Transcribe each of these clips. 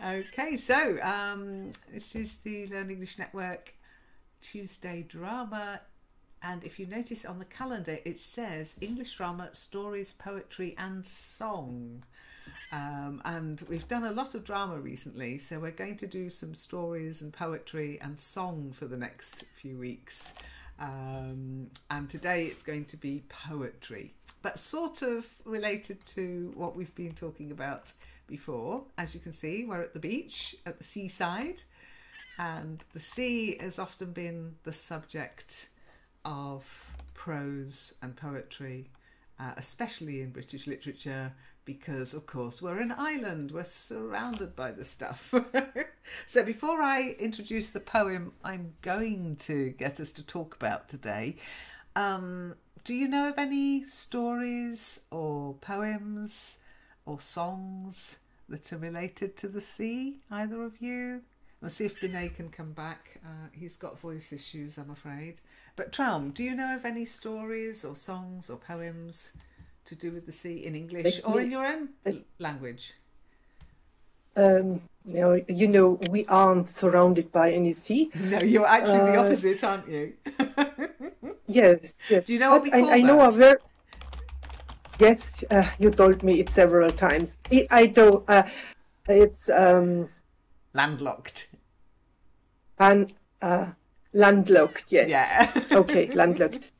Okay, so this is the Learn English Network Tuesday drama, and if you notice on the calendar it says English drama, stories, poetry and song. And we've done a lot of drama recently, so we're going to do some stories and poetry and song for the next few weeks. And today it's going to be poetry, but sort of related to what we've been talking about before. As you can see, we're at the beach, at the seaside, and the sea has often been the subject of prose and poetry, especially in British literature, because of course we're an island, we're surrounded by the stuff. So before I introduce the poem I'm going to get us to talk about today, do you know of any stories or poems or songs that are related to the sea, either of you? Let's see if Vinay can come back. He's got voice issues, I'm afraid. But Traum, do you know of any stories or songs or poems to do with the sea in English or in your own language? No, you know, we aren't surrounded by any sea. No, you're actually the opposite, aren't you? Yes, yes. Do you know what we call I know that? Yes, you told me it several times. I don't. It's landlocked. And landlocked. Yes. Yeah. Okay, landlocked.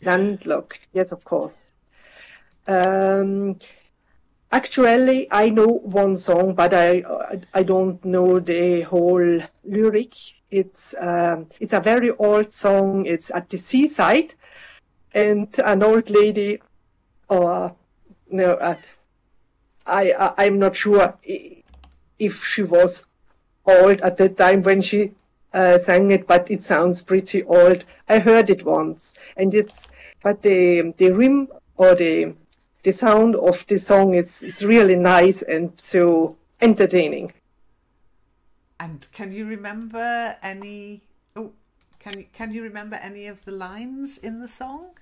Landlocked. Yes, of course. Actually, I know one song, but I don't know the whole lyric. It's a very old song. It's at the seaside, and an old lady, or no, I'm not sure if she was old at that time when she sang it, but it sounds pretty old. I heard it once, and but the rhythm or the sound of the song is really nice and so entertaining. And can you remember any? Oh, can you remember any of the lines in the song?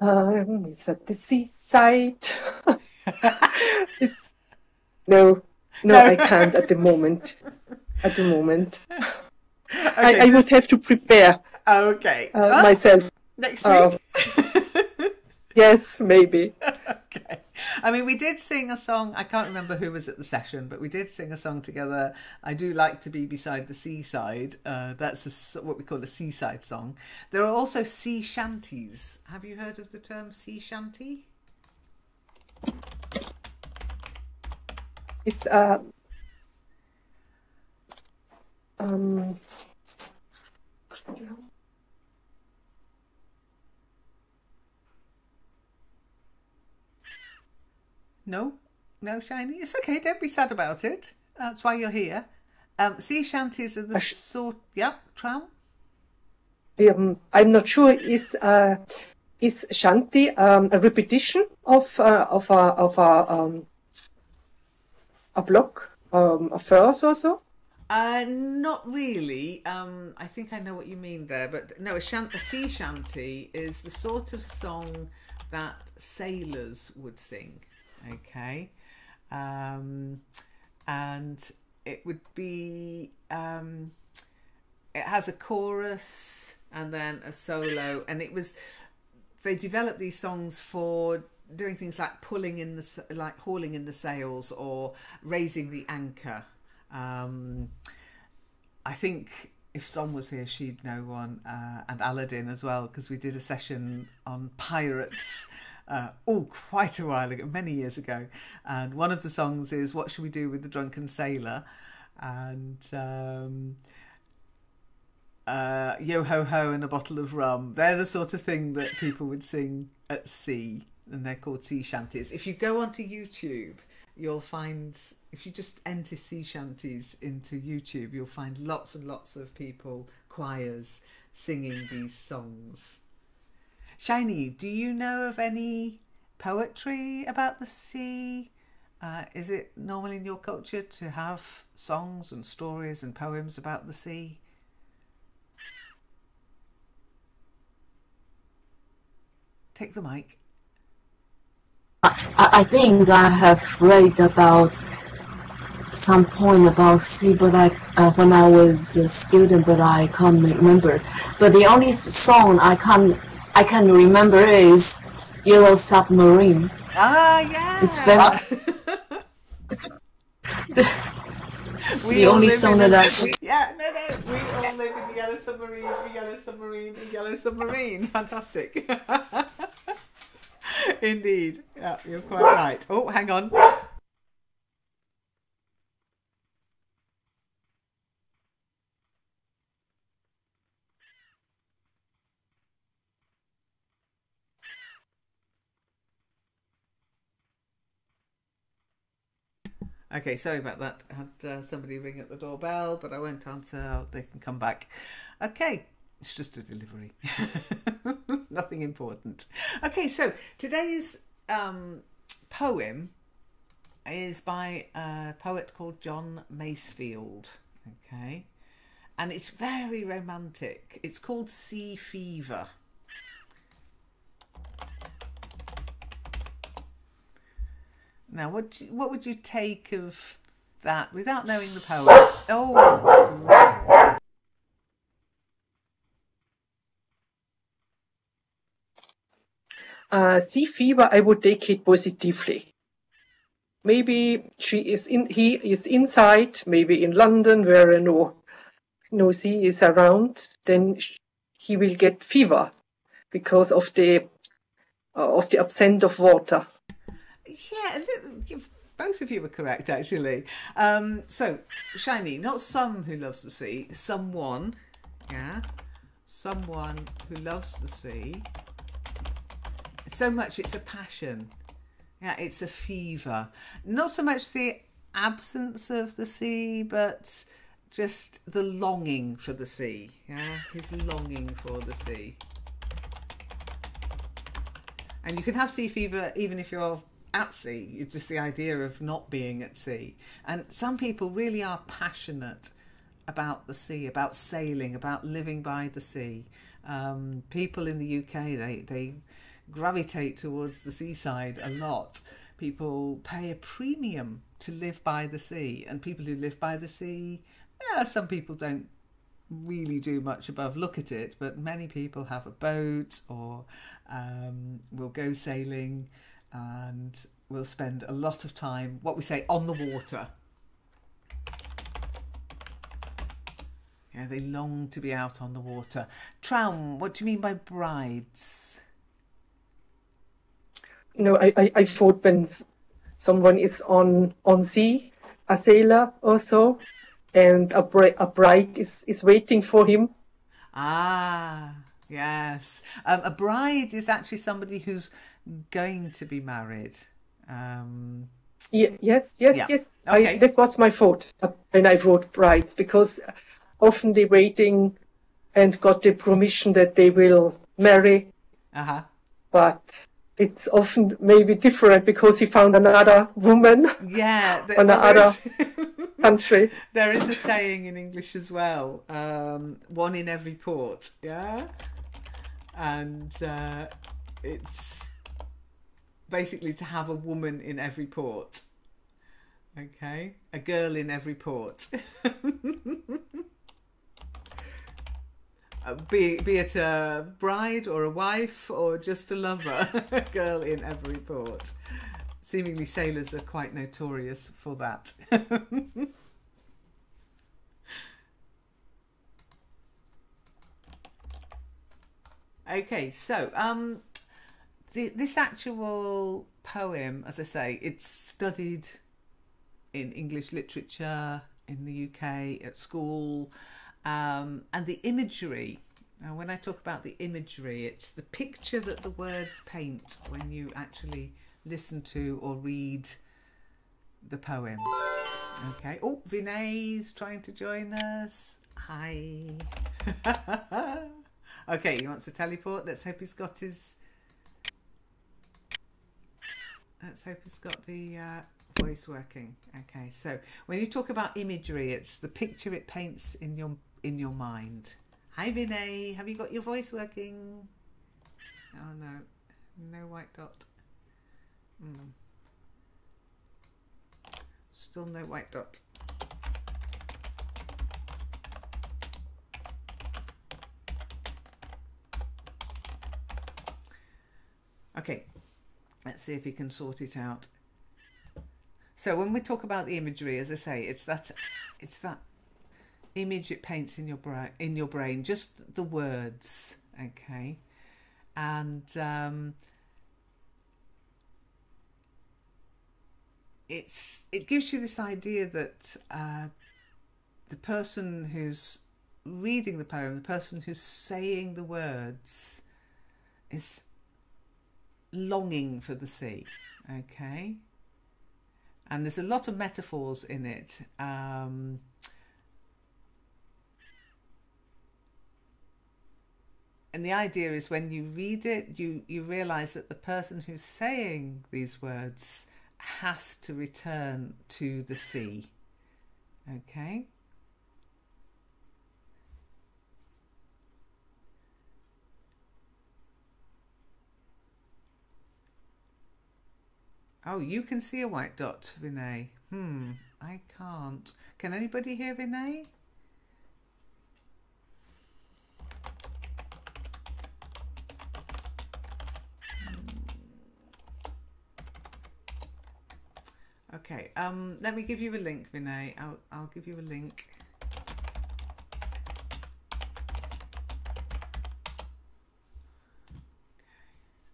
It's at the seaside. No, I can't at the moment. At the moment, okay, I would have to prepare. Okay, myself next week. Yes, maybe. Okay. I mean, we did sing a song. I can't remember who was at the session, but we did sing a song together. I do like to be beside the seaside. That's what we call a seaside song. There are also sea shanties. Have you heard of the term sea shanty? It's No, Shiny. It's okay. Don't be sad about it. That's why you're here. Sea shanties are the sort. Yeah, Traum. I'm not sure. Is shanty a repetition of a block, a verse or so? Not really. I think I know what you mean there, but no, a sea shanty is the sort of song that sailors would sing. Okay, and it would be it has a chorus and then a solo, and they developed these songs for doing things like hauling in the sails or raising the anchor. I think if Son was here, she'd know one, and Aladdin as well, because we did a session on pirates quite a while ago, many years ago, and one of the songs is "What Should We Do with the Drunken Sailor?" and "Yo ho ho" and "A Bottle of Rum." They're the sort of thing that people would sing at sea, and they're called sea shanties. If you go onto YouTube, you'll find, if you just enter sea shanties into YouTube, you'll find lots and lots of people, choirs, singing these songs. Shiny, do you know of any poetry about the sea? Is it normal in your culture to have songs and stories and poems about the sea? Take the mic. I think I have read about some point about sea, but when I was a student, but I can't remember. But the only song I can remember is Yellow Submarine. Ah, It's yeah. the only song that yeah, no. We all live in the Yellow Submarine, the Yellow Submarine, the Yellow Submarine. Fantastic. Indeed. Yeah, you're quite right. Oh, hang on. Okay, sorry about that. I had somebody ring at the doorbell, but I won't answer. They can come back. Okay, it's just a delivery. Nothing important. Okay, so today's poem is by a poet called John Masefield. Okay, and it's very romantic. It's called Sea Fever. Now, what would you take of that without knowing the poem? Oh, Sea fever, I would take it positively. Maybe he is inside, maybe in London where no sea is around, then he will get fever because of the absence of water. yeah. Both of you were correct, actually. So, Shiny, not some who loves the sea, someone, yeah, someone who loves the sea. So much it's a passion. Yeah, it's a fever. Not so much the absence of the sea, but just the longing for the sea. Yeah, his longing for the sea. And you can have sea fever even if you're at sea. It's just the idea of not being at sea. And some people really are passionate about the sea, about sailing, about living by the sea. People in the UK, they gravitate towards the seaside a lot. People pay a premium to live by the sea, and people who live by the sea, yeah, some people don't really do much above look at it, but many people have a boat or will go sailing and will spend a lot of time, what we say, on the water. Yeah, they long to be out on the water. Traum, what do you mean by brides? No, I thought when someone is on sea, a sailor or so, and a bride is waiting for him. Ah, yes. A bride is actually somebody who's going to be married. Yes. Okay. That was my thought when I wrote brides, because often they're waiting and got the permission that they will marry. Uh-huh. But it's often maybe different because he found another woman. Yeah. on another country. There is a saying in English as well, one in every port, yeah? And it's basically to have a woman in every port, okay? A girl in every port. Be it a bride or a wife or just a lover, a girl in every port. Seemingly sailors are quite notorious for that. Okay, so this actual poem, as I say, it's studied in English literature in the UK at school, and the imagery. Now, when I talk about the imagery, it's the picture that the words paint when you actually listen to or read the poem. Okay. Oh, Vinay's trying to join us. Hi. Okay, he wants to teleport. Let's hope he's got his. Let's hope he's got the voice working. Okay, so when you talk about imagery, it's the picture it paints in your mind. Hi, Vinay. Have you got your voice working? Oh no, no white dot. Still no white dot. Okay, let's see if we can sort it out. So when we talk about the imagery, as I say, it's that image it paints in your brain, just the words, okay, and it gives you this idea that the person who's reading the poem, the person who's saying the words, is longing for the sea, okay, and there's a lot of metaphors in it. And the idea is when you read it, you realise that the person who's saying these words has to return to the sea, okay? Oh, you can see a white dot, Vinay. I can't. Can anybody hear Vinay? Okay, let me give you a link, Vinay. I'll give you a link.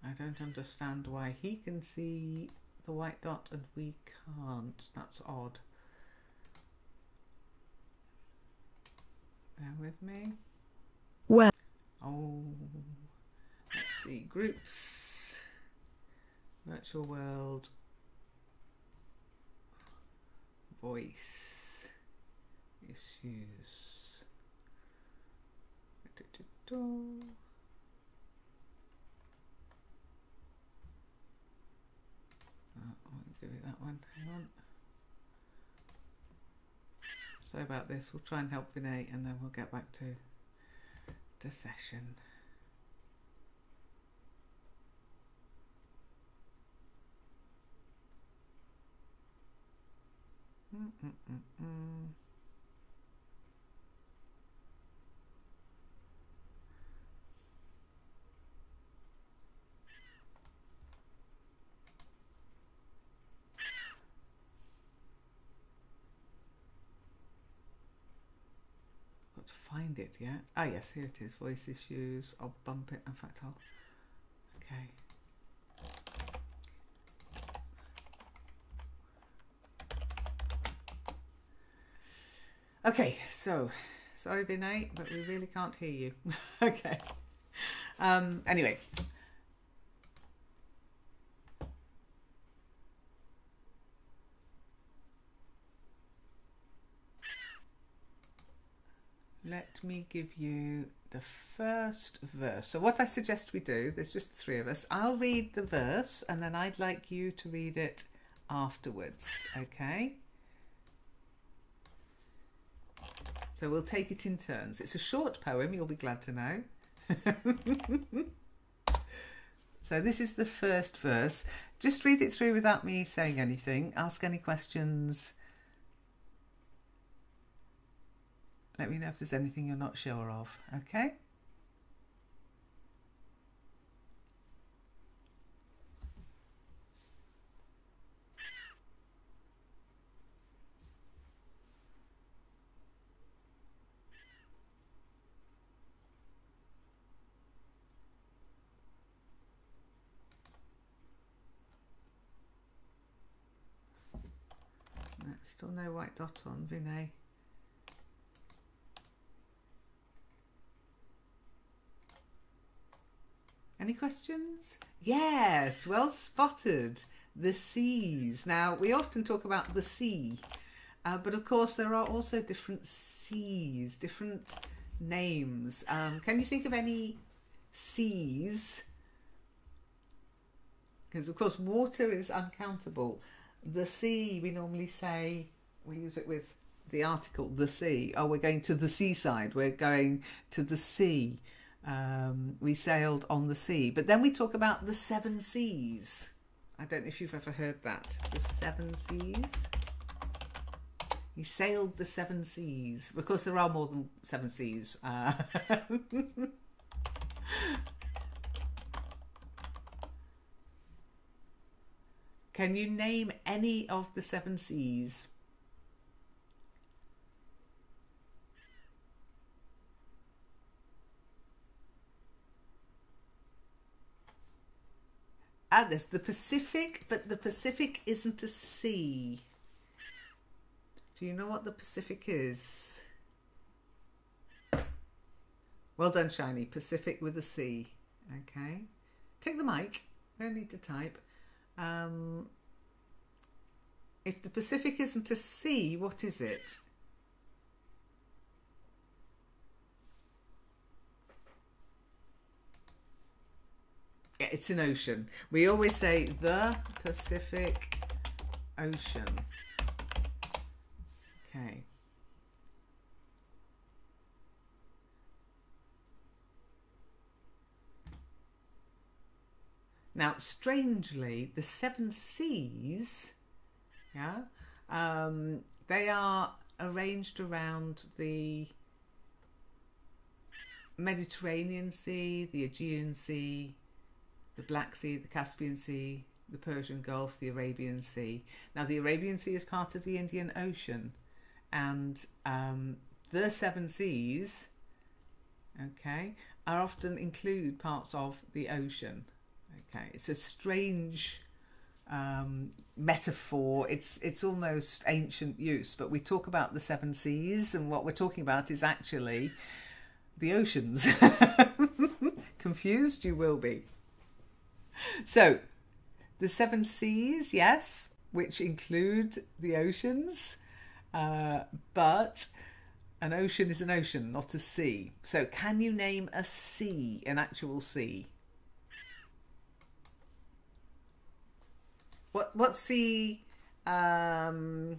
I don't understand why he can see the white dot and we can't. That's odd. Bear with me. Well. Oh, let's see. Groups. Virtual world. Voice. Issues. I'll give it that one. Hang on. Sorry about this. We'll try and help Vinay and then we'll get back to the session. Got to find it, yeah? Ah, yes, here it is. Voice issues. I'll bump it. In fact, I'll... Okay. Okay, so sorry Vinay, but we really can't hear you. Okay. Anyway. Let me give you the first verse. So what I suggest we do, there's just the three of us. I'll read the verse and then I'd like you to read it afterwards, okay? So we'll take it in turns. It's a short poem, you'll be glad to know. So this is the first verse. Just read it through without me saying anything. Ask any questions. Let me know if there's anything you're not sure of, okay? Still no white dot on, Vinay. Any questions? Yes, well spotted. The seas. Now, we often talk about the sea, but of course there are also different seas, different names. Can you think of any seas? Because of course water is uncountable. The sea, we normally say, we use it with the article, the sea. Oh, we're going to the seaside. We're going to the sea. We sailed on the sea. But then we talk about the seven seas. I don't know if you've ever heard that. The seven seas. He sailed the 7 seas. Of course, there are more than 7 seas. Can you name any of the 7 seas? Ah, there's the Pacific, but the Pacific isn't a sea. Do you know what the Pacific is? Well done, Shiny. Pacific with a C. Okay. Take the mic. No need to type. If the Pacific isn't a sea, what is it? Yeah, it's an ocean. We always say the Pacific Ocean. Okay. Now, strangely, the 7 seas, yeah, they are arranged around the Mediterranean Sea, the Aegean Sea, the Black Sea, the Caspian Sea, the Persian Gulf, the Arabian Sea. Now, the Arabian Sea is part of the Indian Ocean, and the 7 seas, okay, are often include parts of the ocean. Okay, it's a strange metaphor. It's almost ancient use, but we talk about the 7 seas, and what we're talking about is actually the oceans. Confused? You will be. So, the 7 seas, yes, which include the oceans, but an ocean is an ocean, not a sea. So, can you name a sea, an actual sea? What sea is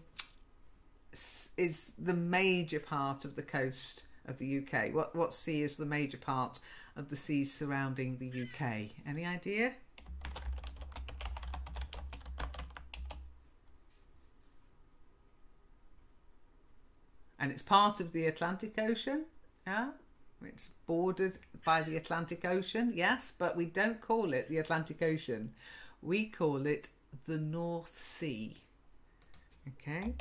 the major part of the coast of the UK? What sea is the major part of the seas surrounding the UK? Any idea? And it's part of the Atlantic Ocean, yeah? It's bordered by the Atlantic Ocean, yes, but we don't call it the Atlantic Ocean. We call it the North Sea. Okay.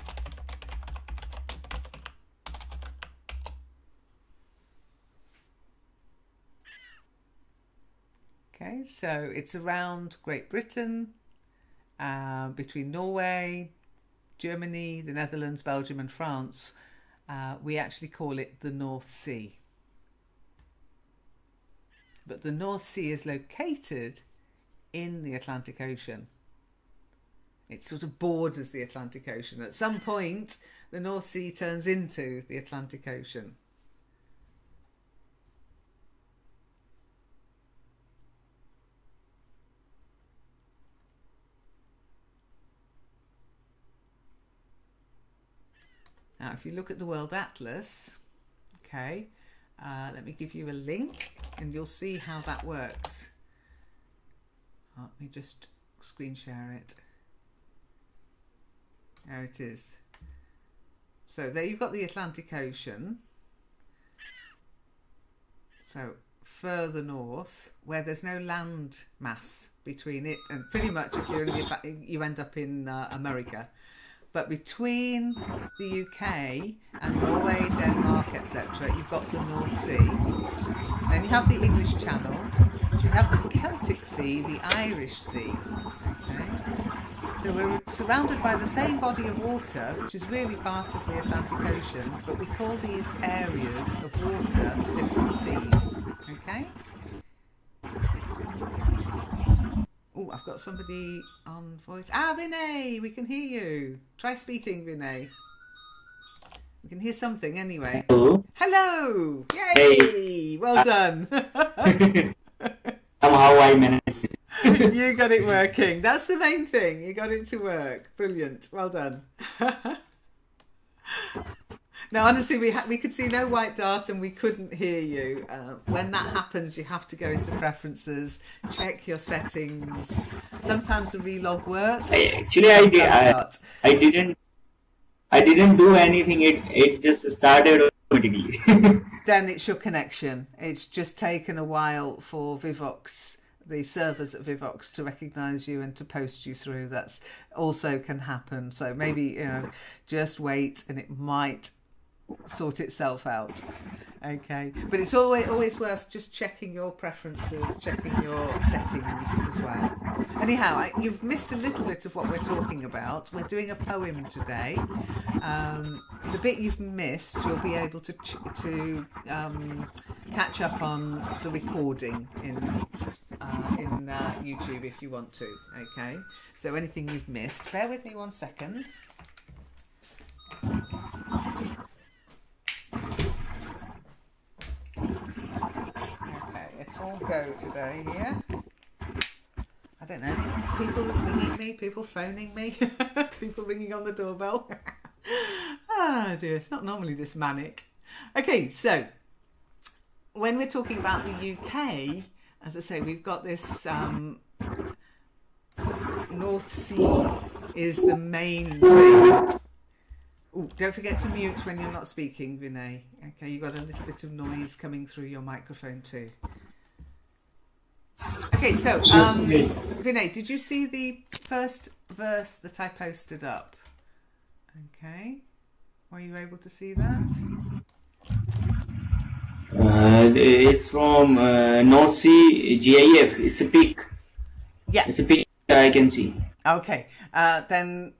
Okay, so it's around Great Britain, between Norway, Germany, the Netherlands, Belgium and France. We actually call it the North Sea. But the North Sea is located in the Atlantic Ocean. It sort of borders the Atlantic Ocean. At some point, the North Sea turns into the Atlantic Ocean. Now, if you look at the World Atlas, okay, let me give you a link and you'll see how that works. Let me just screen share it. There it is. So there you've got the Atlantic Ocean. So further north, where there's no land mass between it and pretty much if you're in the Atlantic, you end up in America. But between the UK and Norway, Denmark, etc., you've got the North Sea. Then you have the English Channel. You have the Celtic Sea, the Irish Sea. Okay. So we're surrounded by the same body of water, which is really part of the Atlantic Ocean, but we call these areas of water different seas. Okay? Oh, I've got somebody on voice. Ah, Vinay, we can hear you. Try speaking, Vinay. We can hear something anyway. Hello. Hello! Yay! Hey. Well done. Somehow I managed. You got it working. That's the main thing. You got it to work. Brilliant. Well done. Now, honestly, we could see no white dart and we couldn't hear you. When that happens, you have to go into preferences, check your settings. Sometimes the relog works. I didn't. I didn't do anything. It just started automatically. Then it's your connection. It's just taken a while for Vivox, the servers at Vivox, to recognise you and to post you through. That's also can happen. So maybe just wait, and it might sort itself out. Okay, but it's always worth just checking your preferences, checking your settings as well. Anyhow, you've missed a little bit of what we're talking about. We're doing a poem today. The bit you've missed, you'll be able to catch up on the recording in YouTube if you want to. Okay, so anything you've missed, bear with me 1 second. Let's all go today here. I don't know. People ringing me, people phoning me, people ringing on the doorbell. Ah, dear, it's not normally this manic. Okay, so when we're talking about the UK, as I say, we've got this North Sea is the main sea. Ooh, don't forget to mute when you're not speaking, Vinay. Okay, you've got a little bit of noise coming through your microphone too. Okay, so Vinay, did you see the first verse that I posted up? Okay, were you able to see that? It's from North Sea GIF. It's a peak. Yeah, it's a peak. I can see. Okay, then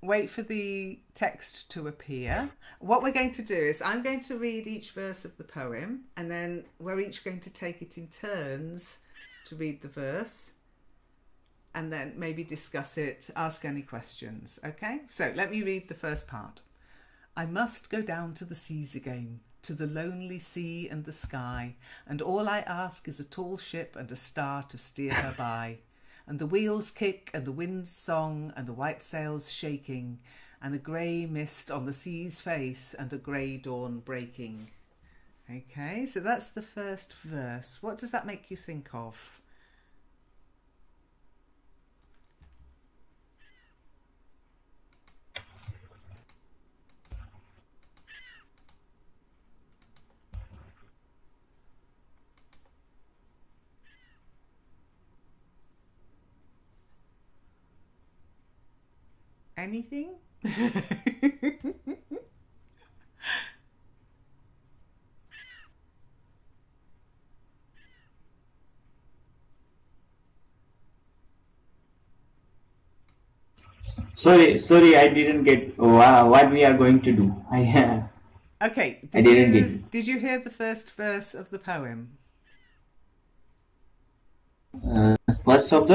wait for the text to appear. What we're going to do is I'm going to read each verse of the poem, and then we're each going to take it in turns to read the verse, and then maybe discuss it, ask any questions. Okay, so let me read the first part. I must go down to the seas again, to the lonely sea and the sky, and all I ask is a tall ship and a star to steer her by, and the wheels kick and the wind's song and the white sails shaking, and a grey mist on the sea's face and a grey dawn breaking. Okay, so that's the first verse. What does that make you think of? Anything? Sorry, I didn't get what we are going to do. Okay, did you hear the first verse of the poem? First of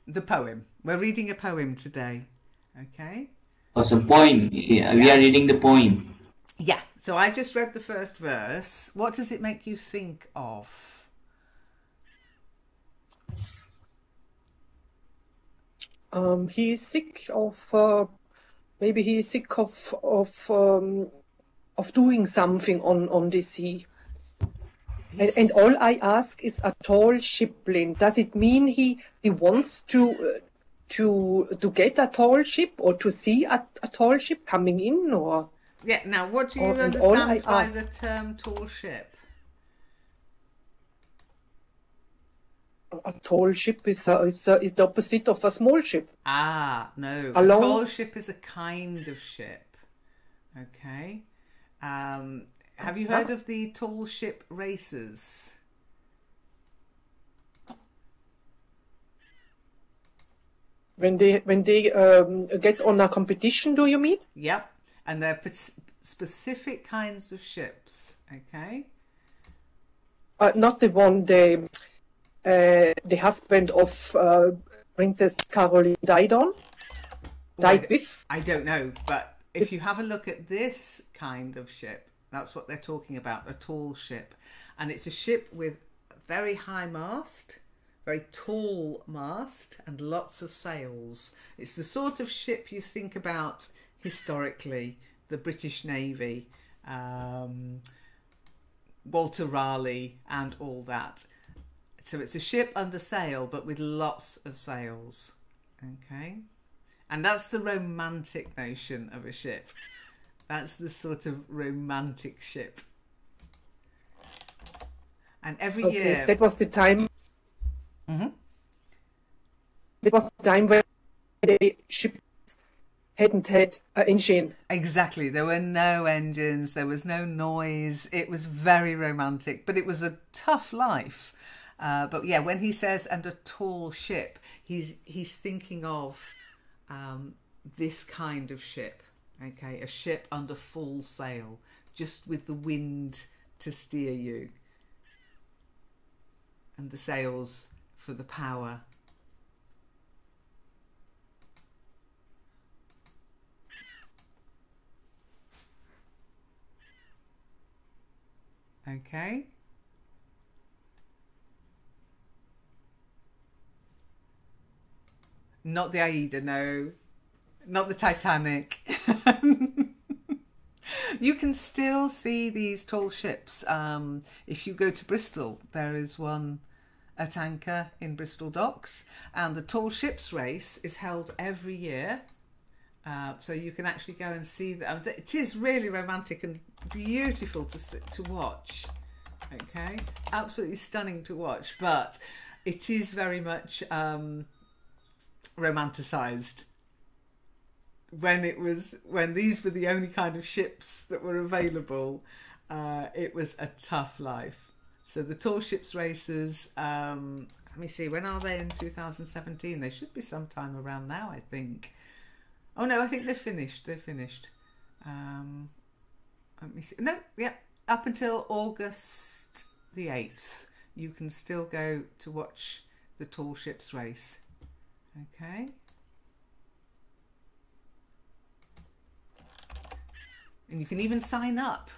the poem. We're reading a poem today. Okay. Oh, so poem. Yeah, we are reading the poem. Yeah. So I just read the first verse. What does it make you think of? He is sick of maybe he is sick of doing something on the sea. And all I ask is a tall shipling. Does it mean he wants to get a tall ship, or to see a tall ship coming in, or? Yeah. Now, what do you understand by the term tall ship? A tall ship is the opposite of a small ship. Ah, no. A tall ship is a kind of ship. Okay. Have you heard of the tall ship races? When they get on a competition, do you mean? Yep. And they're specific kinds of ships. Okay. Not the one the husband of Princess Caroline died with? I don't know, but if you have a look at this kind of ship, that's what they're talking about, a tall ship. And it's a ship with very high mast, very tall mast, and lots of sails. It's the sort of ship you think about historically, the British Navy, Walter Raleigh and all that. So it's a ship under sail, but with lots of sails. Okay. And that's the romantic notion of a ship. That's the sort of romantic ship. And every year... That was the time... Mm-hmm. That was the time when the ship hadn't had an engine. Exactly. There were no engines. There was no noise. It was very romantic, but it was a tough life. But yeah, when he says, and a tall ship, he's thinking of this kind of ship. Okay, a ship under full sail, just with the wind to steer you. And the sails for the power. Okay. Not the Aida, no. Not the Titanic. You can still see these tall ships. If you go to Bristol, there is one at anchor in Bristol Docks. And the Tall Ships Race is held every year. So you can actually go and see that. It is really romantic and beautiful to watch. Okay, absolutely stunning to watch, but it is very much romanticized. When these were the only kind of ships that were available, it was a tough life. So the Tall Ships Races, let me see, when are they in 2017? They should be sometime around now, I think. Oh no, I think they're finished. Let me see. No, yeah, up until August the 8th, you can still go to watch the Tall Ships Race. Okay. And you can even sign up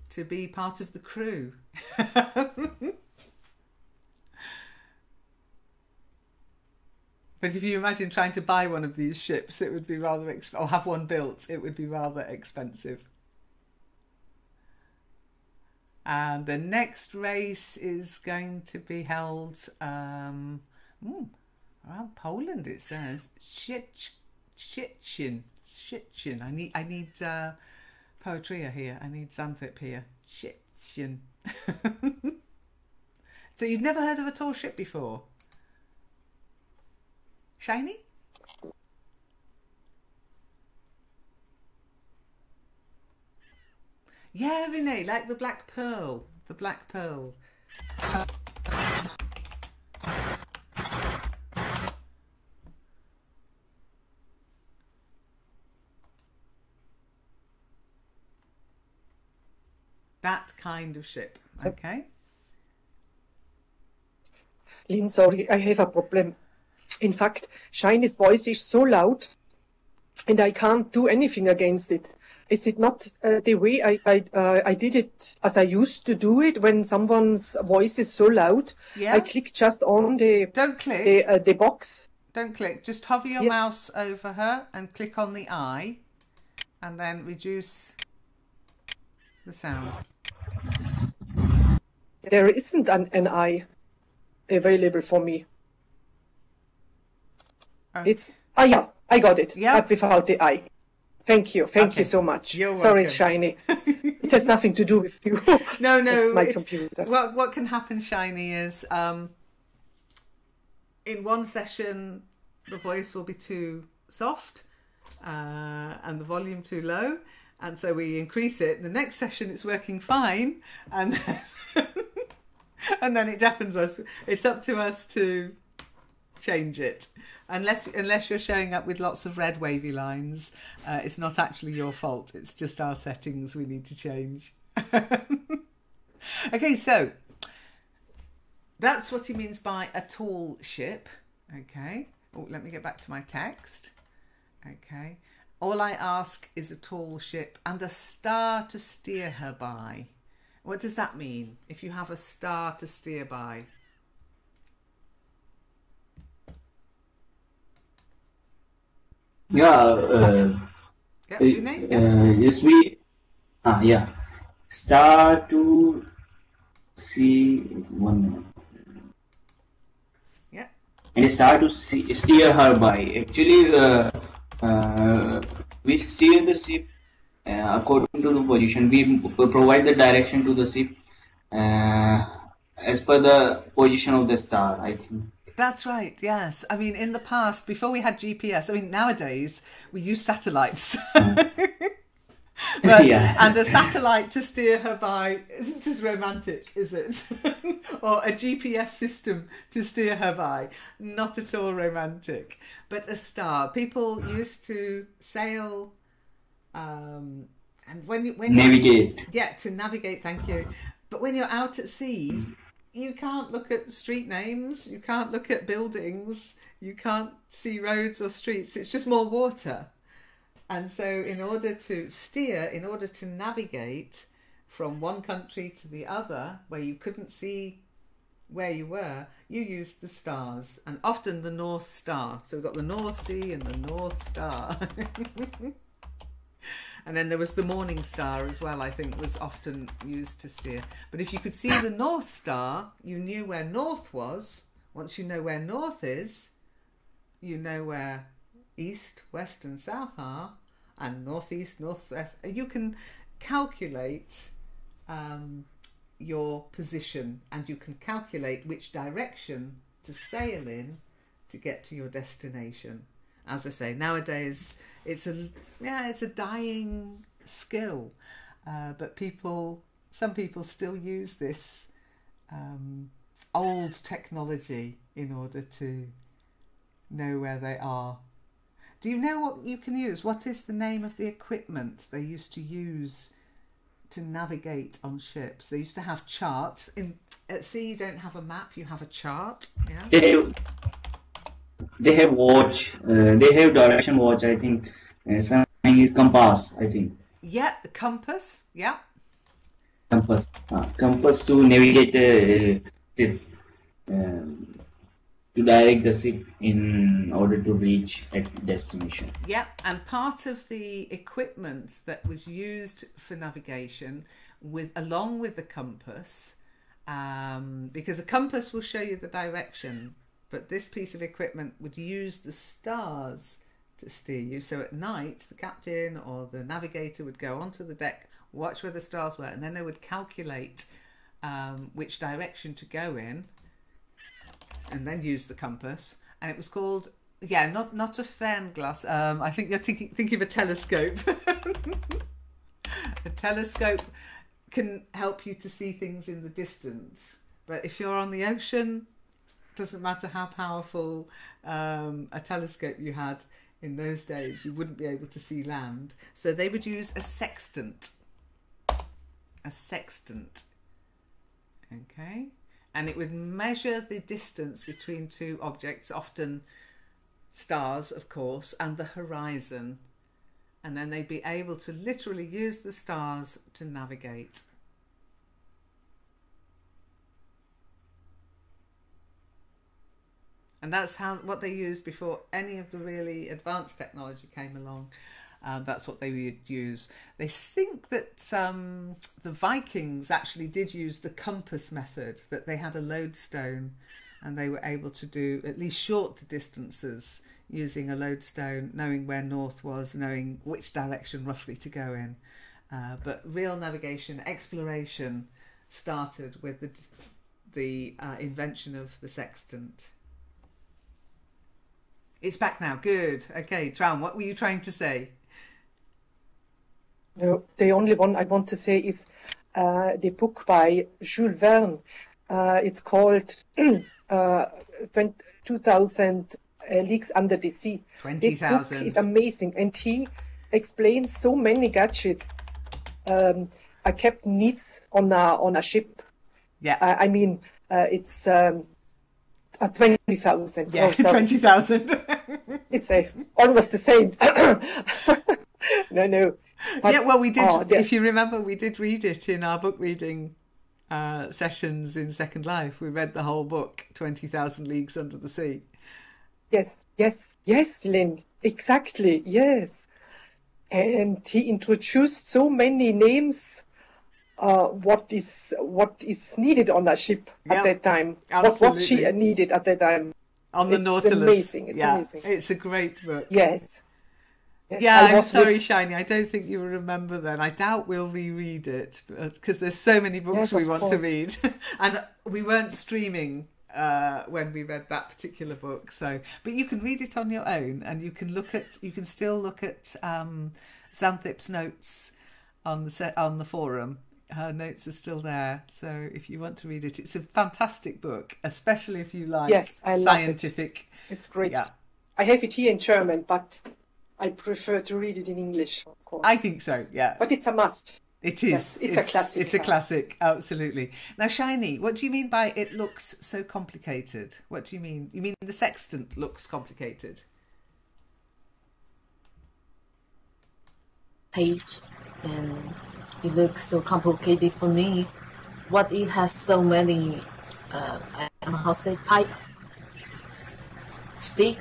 to be part of the crew. But if you imagine trying to buy one of these ships, it would be rather or have one built, it would be rather expensive. And the next race is going to be held around Poland. It says Szczecin. I need poetry here. I need Xanthip here. Szczecin. So you've never heard of a tall ship before? Shiny? Yeah, Vinay, like the Black Pearl. The Black Pearl. That kind of ship, okay? Lynn, sorry, I have a problem. In fact, Shiny's voice is so loud and I can't do anything against it. Is it not the way I did it as I used to do it when someone's voice is so loud? Yeah. I click just on the... Don't click. The box. Don't click. Just hover your mouse over her and click on the eye and then reduce the sound. There isn't an eye available for me. It's... yeah, I got it. Yeah. But without the eye. Thank you. Thank you so much. You're Sorry, welcome. Shiny. It has nothing to do with you. No. It's my computer. What can happen, Shiny, is in one session the voice will be too soft and the volume too low, and so we increase it. The next session it's working fine, and and then it deafens us. It's up to us to change it. Unless you're showing up with lots of red wavy lines, it's not actually your fault. It's just our settings we need to change. Okay, so that's what he means by a tall ship. Okay. Oh, let me get back to my text. Okay. All I ask is a tall ship and a star to steer her by. What does that mean? If you have a star to steer by? Yes, yeah. Star to see 1 minute. Yeah. and start to steer her by. Actually, we steer the ship according to the position. We provide the direction to the ship as per the position of the star, I think. That's right, yes. I mean, in the past, before we had GPS, I mean, nowadays we use satellites. But, Yeah. and a satellite to steer her by isn't as romantic, is it? Or a GPS system to steer her by, not at all romantic. But a star. People used to sail, and when Navigate. yeah, to navigate. Thank you. But when you're out at sea, you can't look at street names. You can't look at buildings. You can't see roads or streets. It's just more water. And so in order to steer, in order to navigate from one country to the other, where you couldn't see where you were, you used the stars, and often the North Star. So we've got the North Sea and the North Star. And then there was the Morning Star as well, I think, was often used to steer. But if you could see the North Star, you knew where North was. Once you know where North is, you know where East, West and South are, and Northeast, Northwest. You can calculate your position, and you can calculate which direction to sail in to get to your destination. As I say, nowadays it's a dying skill, but some people still use this old technology in order to know where they are. Do you know what you can use? What is the name of the equipment they used to use to navigate on ships? They used to have charts. At sea, you don't have a map; you have a chart. Yeah. They have watch. They have direction watch. I think something is compass. I think. Yeah, the compass. Yeah. Compass. Compass to navigate the ship, to direct the ship in order to reach at destination. Yeah, and part of the equipment that was used for navigation, along with the compass, because a compass will show you the direction, but this piece of equipment would use the stars to steer you. So at night, the captain or the navigator would go onto the deck, watch where the stars were, and then they would calculate which direction to go in, and then use the compass. And it was called, not a fernglass. I think you're thinking of a telescope. A telescope can help you to see things in the distance, but if you're on the ocean, doesn't matter how powerful a telescope you had in those days, you wouldn't be able to see land. So they would use a sextant. A sextant. Okay. And it would measure the distance between two objects, often stars, of course, and the horizon. And then they'd be able to literally use the stars to navigate. And that's what they used before any of the really advanced technology came along. That's what they would use. They think that the Vikings actually did use the compass method, that they had a lodestone and they were able to do at least short distances using a lodestone, knowing where north was, knowing which direction roughly to go in. But real navigation, exploration started with the invention of the sextant. It's back now. Good. Okay, Traum, what were you trying to say? No, the only one I want to say is the book by Jules Verne. It's called 2000 Leagues Under the Sea. 20,000. This book is amazing, and he explains so many gadgets. I kept needs on a ship. Yeah. I mean, it's 20,000. Yeah, 20,000. It's almost the same. No. But, yeah, well, we did. If you remember, we did read it in our book reading sessions in Second Life. We read the whole book, 20,000 Leagues Under the Sea. Yes, Lynn. Exactly, yes. And he introduced so many names. What is needed on a ship at that time? Absolutely. What was she needed at that time? On the It's Nautilus. amazing. It's yeah, amazing. It's a great book. Yes. Yes, Yeah, I I'm was sorry, with- Shiny. I don't think you'll remember then. I doubt we'll reread it because there's so many books Yes, we of want to course. read, and we weren't streaming when we read that particular book. So, but you can read it on your own, and you can still look at Xanthip's notes on the forum. Her notes are still there, so if you want to read it, it's a fantastic book, especially if you like Yes, I love scientific. It's great. Yeah. I have it here in German, but I prefer to read it in English, of course. I think so. Yeah. But it's a must. It is. Yes, it's a classic. It's a classic, absolutely. Now, Shiny, what do you mean by it looks so complicated? What do you mean? You mean the sextant looks complicated? Page, and it looks so complicated for me. What it has so many, I don't know how to say, pipe, stick.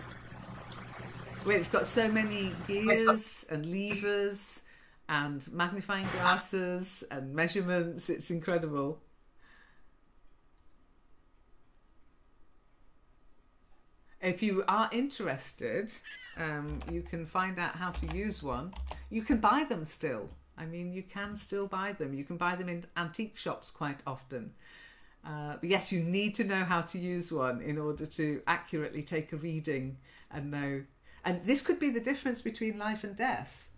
Well, it's got so many gears and levers and magnifying glasses and measurements. It's incredible. If you are interested, you can find out how to use one. You can buy them still. I mean, you can still buy them. You can buy them in antique shops quite often. But yes, you need to know how to use one in order to accurately take a reading and know. And this could be the difference between life and death.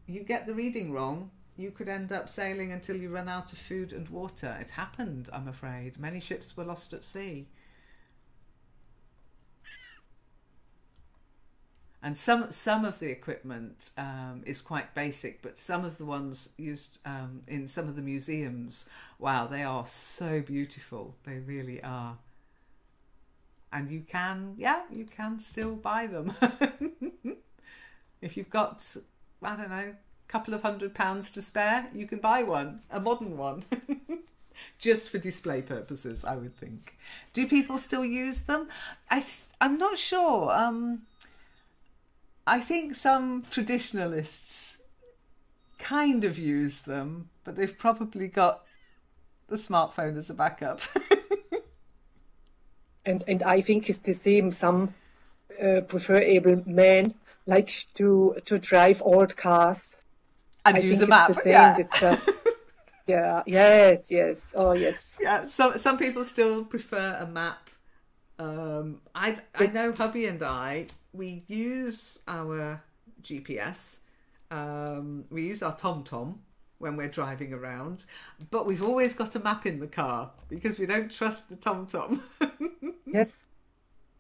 You get the reading wrong, you could end up sailing until you run out of food and water. It happened, I'm afraid. Many ships were lost at sea. And some of the equipment is quite basic, but some of the ones used in some of the museums, wow, they are so beautiful. They really are. And you can still buy them. If you've got, I don't know, a couple of £100 to spare, you can buy one, a modern one. Just for display purposes, I would think. Do people still use them? I'm not sure. I think some traditionalists kind of use them, but they've probably got the smartphone as a backup. And I think it's the same. Some preferable men like to drive old cars. And I use think a map. it's the same. Yeah. It's yeah. Yes. Oh, yes. Yeah. Some people still prefer a map. I know hubby and we use our GPS. We use our TomTom when we're driving around, but we've always got a map in the car because we don't trust the TomTom. Yes.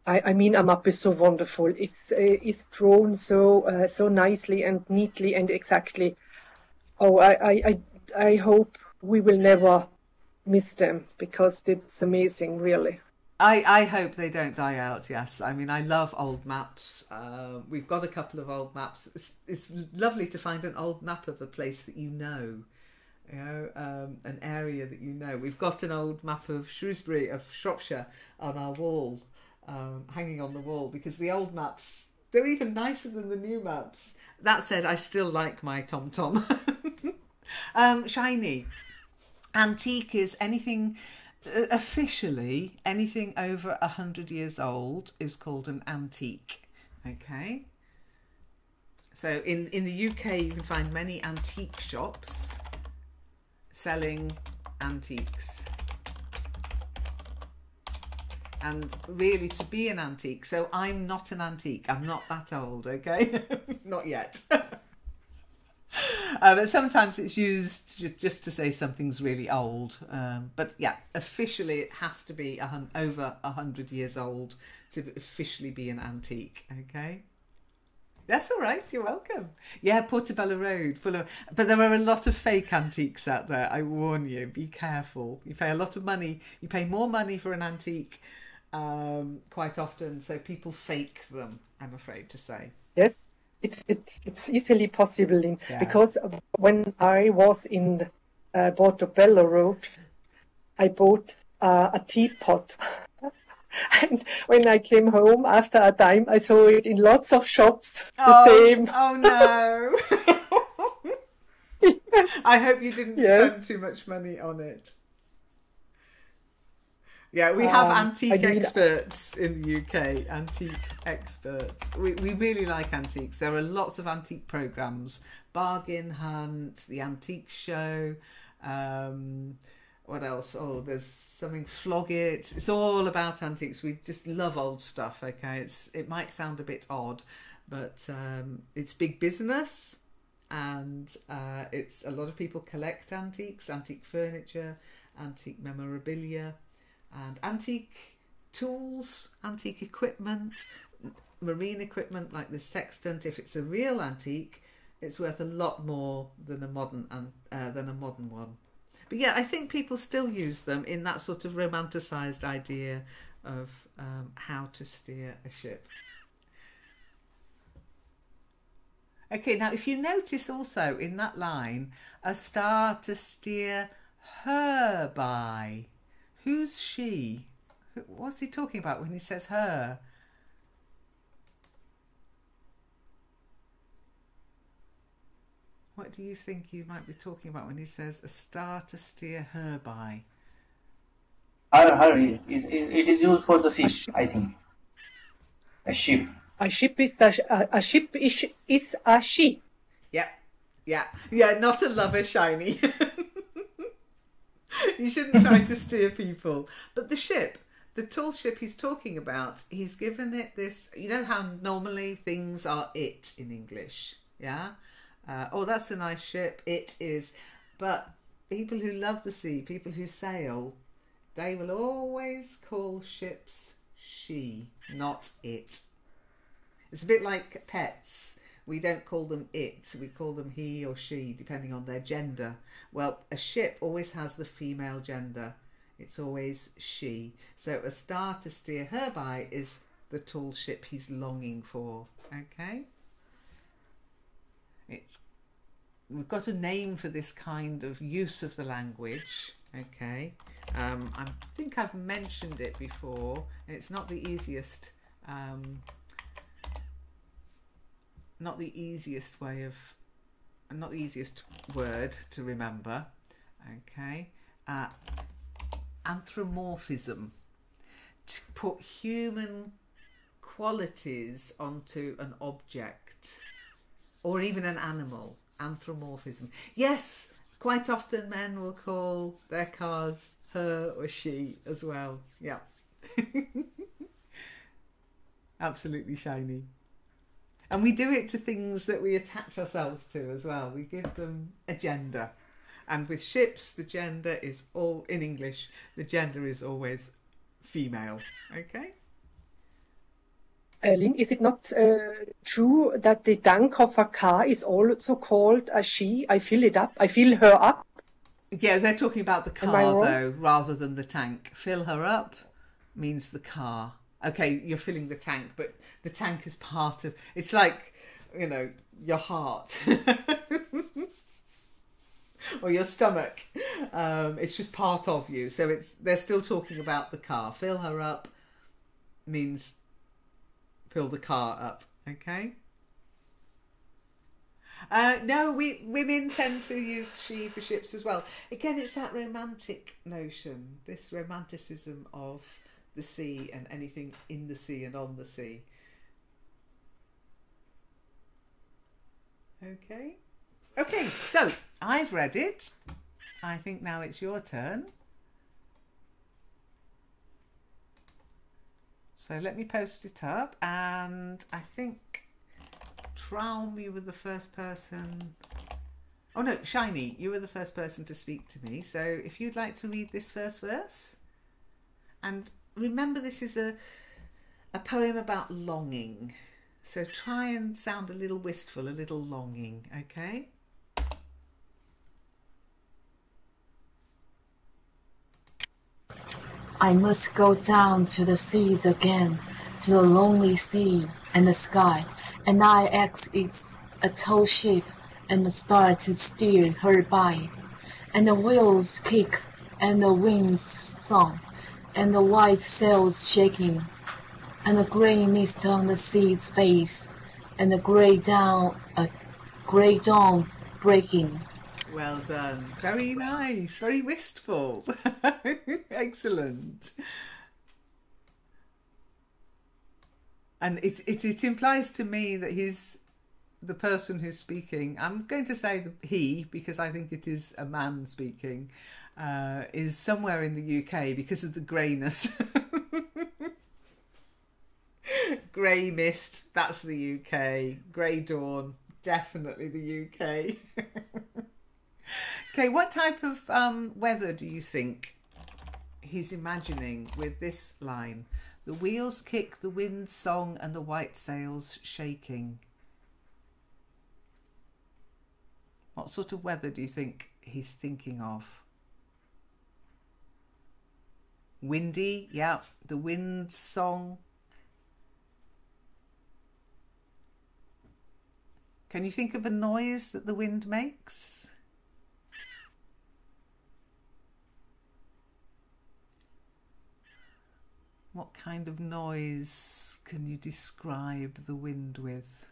I mean, a map is so wonderful. It's drawn so nicely and neatly and exactly. Oh, I hope we will never miss them because it's amazing, really. I hope they don't die out, yes. I mean, I love old maps. We've got a couple of old maps. It's lovely to find an old map of a place that you know, an area that you know. We've got an old map of Shrewsbury, of Shropshire, on our wall, hanging on the wall, because the old maps, they're even nicer than the new maps. That said, I still like my TomTom. Shiny. Antique is anything... Officially, anything over 100 years old is called an antique. Okay. So in the UK, you can find many antique shops selling antiques. And really, to be an antique, so I'm not an antique. I'm not that old, okay? Not yet. But sometimes it's used just to say something's really old. But yeah, officially it has to be over 100 years old to officially be an antique. Okay, that's all right. You're welcome. Yeah, Portobello Road, but there are a lot of fake antiques out there. I warn you, be careful. You pay a lot of money. You pay more money for an antique quite often, so people fake them, I'm afraid to say. Yes. It's easily possible because when I was in Portobello Road, I bought a teapot. And when I came home after a time, I saw it in lots of shops, the same. Oh no. Yes. I hope you didn't spend too much money on it. Yeah, we have antique I mean, experts in the UK. Antique experts. We really like antiques. There are lots of antique programmes. Bargain Hunt, the Antique Show. What else? Oh, there's something, Flog It. It's all about antiques. We just love old stuff, okay? It might sound a bit odd, but it's big business, and it's a lot of people collect antiques, antique furniture, antique memorabilia, and antique tools, antique equipment, marine equipment like the sextant. If it's a real antique, it's worth a lot more than a modern one. But yeah, I think people still use them in that sort of romanticised idea of how to steer a ship. Okay, now if you notice also in that line, a star to steer her by. Who's she? What's he talking about when he says her? What do you think he might be talking about when he says a star to steer her by? Her it is used for the ship, I think. A ship. A ship is a ship is a she. Yeah. Not a lover, Shiny. You shouldn't try to steer people. But the ship, the tall ship he's talking about, he's given it this. You know how normally things are it in English, yeah. Oh, that's a nice ship. It is. But people who love the sea, people who sail, they will always call ships she, not it. It's a bit like pets. We don't call them it. We call them he or she, depending on their gender. Well, a ship always has the female gender. It's always she. So a star to steer her by is the tall ship he's longing for. Okay? We've got a name for this kind of use of the language. Okay, I think I've mentioned it before, and it's not the easiest word to remember. Okay, anthropomorphism, to put human qualities onto an object or even an animal. Anthropomorphism. Yes, quite often men will call their cars her or she as well. Yeah. Absolutely, Shiny. And we do it to things that we attach ourselves to as well. We give them a gender. And with ships, the gender is all, in English, the gender is always female. Okay? Lynn, is it not true that the tank of a car is also called a she? I fill it up. I fill her up. Yeah, they're talking about the car though, rather than the tank. Fill her up means the car. Okay, you're filling the tank, but the tank is part of. It's like, you know, your heart or your stomach. It's just part of you. So they're still talking about the car. Fill her up means fill the car up, okay? No, women tend to use she for ships as well. Again, it's that romantic notion, this romanticism of the sea and anything in the sea and on the sea. Okay? Okay, so I've read it. I think now it's your turn. So let me post it up, and I think Traum, you were the first person. Oh no, Shiny, you were the first person to speak to me. So if you'd like to read this first verse, and remember this is a poem about longing. So try and sound a little wistful, a little longing, okay? I must go down to the seas again, to the lonely sea and the sky, and I ask it's a tall ship and a star to steer her by, and the wheels kick and the winds song, and the white sails shaking, and the grey mist on the sea's face, and the grey dawn breaking. Well done. Very nice. Very wistful. Excellent. And it implies to me that he's the person who's speaking. I'm going to say he, because I think it is a man speaking, is somewhere in the UK because of the greyness. Grey mist, that's the UK. Grey dawn, definitely the UK. Okay, what type of weather do you think he's imagining with this line? The wheels kick, the wind's song, and the white sails shaking. What sort of weather do you think he's thinking of? Windy, yeah. The wind's song. Can you think of a noise that the wind makes? What kind of noise can you describe the wind with?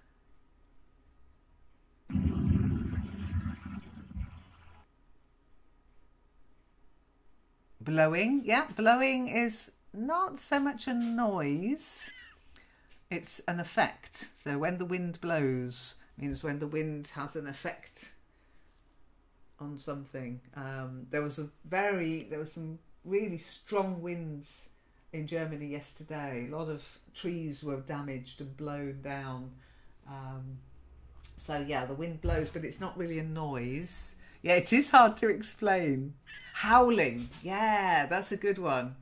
Blowing, yeah, blowing is not so much a noise, it's an effect. So when the wind blows means when the wind has an effect on something. There was some really strong winds in Germany yesterday. A lot of trees were damaged and blown down. So yeah, the wind blows, but it's not really a noise. Yeah, it is hard to explain. Howling. Yeah, that's a good one.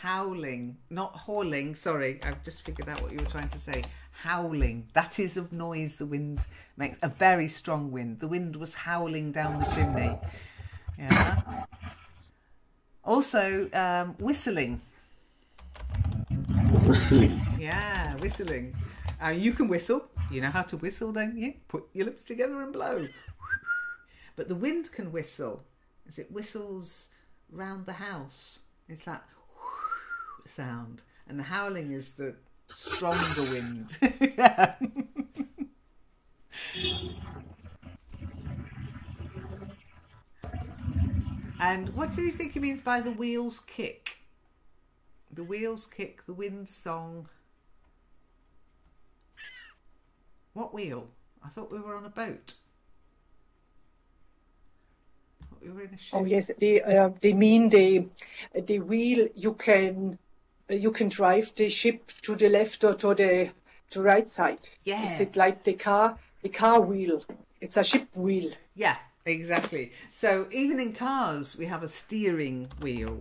Howling. Not hauling. Sorry, I've just figured out what you were trying to say. Howling. That is a noise the wind makes. A very strong wind. The wind was howling down the chimney. Yeah. Also, whistling. Whistling. Yeah, whistling. You can whistle. You know how to whistle, don't you? Put your lips together and blow. But the wind can whistle as it whistles round the house. It's that sound. And the howling is the stronger wind. Yeah. And what do you think he means by the wheels kick? The wheels kick, the wind song. What wheel? I thought we were on a boat. We were in a ship. Oh yes, they mean the wheel. You can drive the ship to the left or to the right side. Yeah. Is it like the car wheel? It's a ship wheel. Yeah, exactly. So even in cars, we have a steering wheel.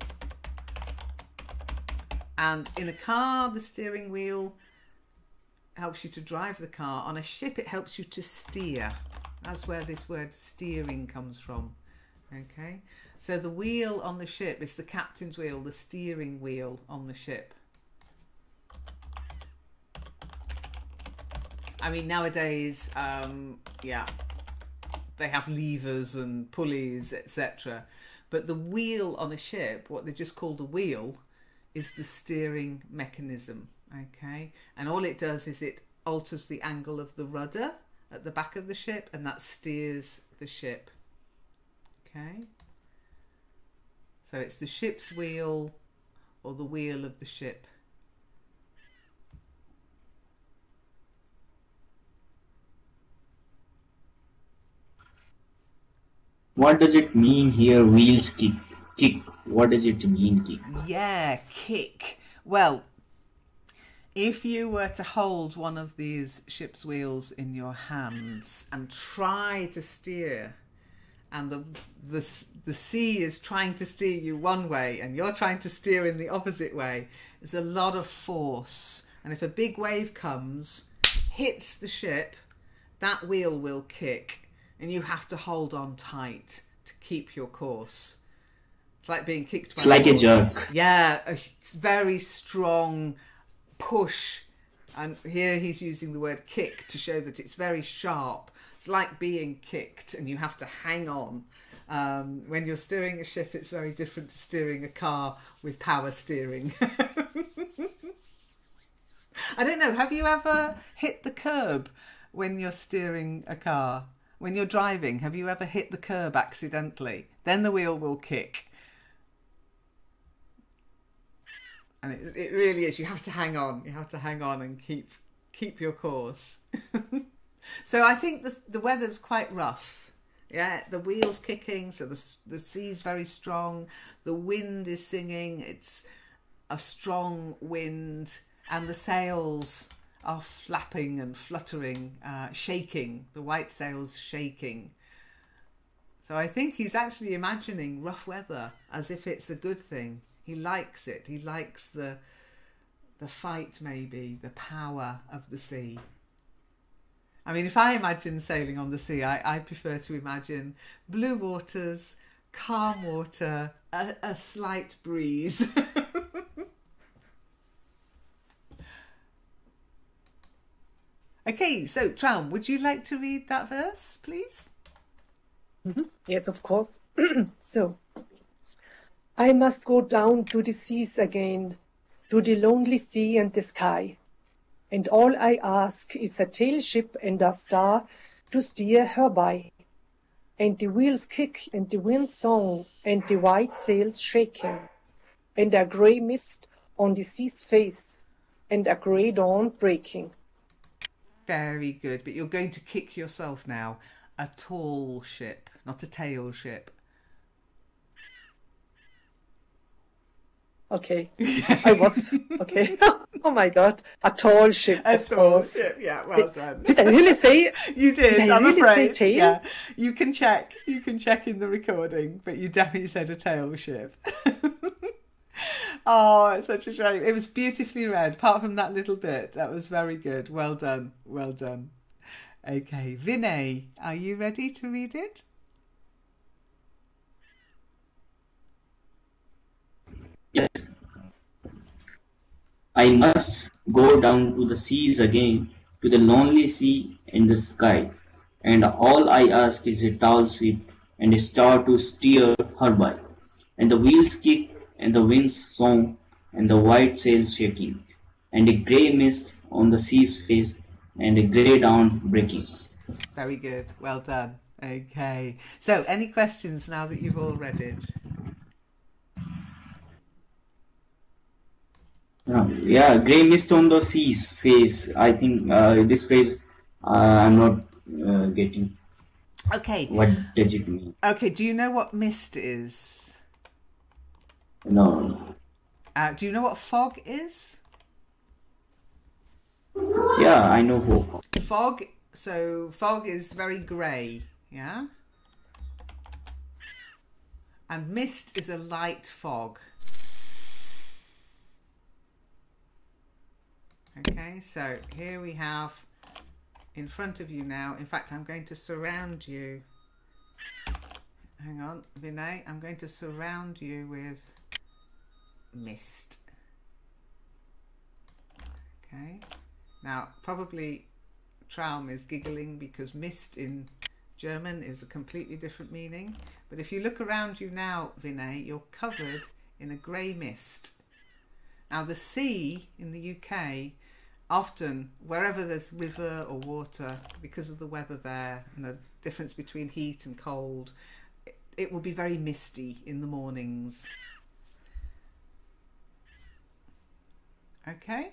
And in a car, the steering wheel helps you to drive the car. On a ship, it helps you to steer. That's where this word steering comes from. Okay, so the wheel on the ship is the captain's wheel, the steering wheel on the ship. I mean, nowadays, yeah, they have levers and pulleys, etc. But the wheel on a ship, what they just call the wheel, is the steering mechanism. Okay, and all it does is it alters the angle of the rudder at the back of the ship, and that steers the ship. Okay, so it's the ship's wheel or the wheel of the ship. What does it mean here? Wheels kick. Kick. What does it mean, kick? Yeah, kick. Well, if you were to hold one of these ship's wheels in your hands and try to steer, and the sea is trying to steer you one way and you're trying to steer in the opposite way, there's a lot of force. And if a big wave comes, hits the ship, that wheel will kick and you have to hold on tight to keep your course. It's like being kicked by It's like a jerk. Yeah, a very strong push. And here he's using the word kick to show that it's very sharp. It's like being kicked and you have to hang on. When you're steering a ship, it's very different to steering a car with power steering. I don't know, have you ever hit the curb when you're steering a car? When you're driving, have you ever hit the curb accidentally? Then the wheel will kick. And it really is. You have to hang on. You have to hang on and keep your course. So I think the weather's quite rough. Yeah, the wheel's kicking, so the sea's very strong. The wind is singing. It's a strong wind, and the sails are flapping and fluttering, shaking. The white sails shaking. So I think he's actually imagining rough weather as if it's a good thing. He likes it. He likes the fight, maybe, the power of the sea. I mean, if I imagine sailing on the sea, I prefer to imagine blue waters, calm water, a slight breeze. Okay, so Traum, would you like to read that verse, please? Yes, of course. So, I must go down to the seas again, to the lonely sea and the sky. And all I ask is a tail ship and a star to steer her by. And the wheels kick and the wind song and the white sails shaking. And a grey mist on the sea's face and a grey dawn breaking. Very good, but you're going to kick yourself now. A tall ship, not a tail ship. Okay, I was, okay. Oh my God, a tall ship, of course. Ship, yeah, well done. Did I really say? You did, Did I I'm really afraid. say tail? Yeah, you can check in the recording, but you definitely said a tail ship. Oh, it's such a shame. It was beautifully read, apart from that little bit. That was very good. Well done. Well done. Okay, Vinay, are you ready to read it? Yes. I must go down to the seas again, to the lonely sea and the sky, and all I ask is a tall ship and a star to steer her by, and the wheels kick and the winds song and the white sails shaking, and a grey mist on the sea's face and a grey dawn breaking. Very good. Well done. Okay. So, any questions now that you've all read it? Yeah, grey mist on the sea's face. I think this phrase I'm not getting. Okay. What does it mean? Okay, do you know what mist is? No. Do you know what fog is? Yeah, I know hope. Fog, so fog is very grey, yeah? And mist is a light fog. Okay, so here we have in front of you now, in fact I'm going to surround you. Hang on, Vinay, I'm going to surround you with mist. Okay, now probably Traum is giggling because mist in German is a completely different meaning. But if you look around you now, Vinay, you're covered in a grey mist. Now the sea in the UK, often wherever there's river or water, because of the weather there and the difference between heat and cold, it will be very misty in the mornings. Okay?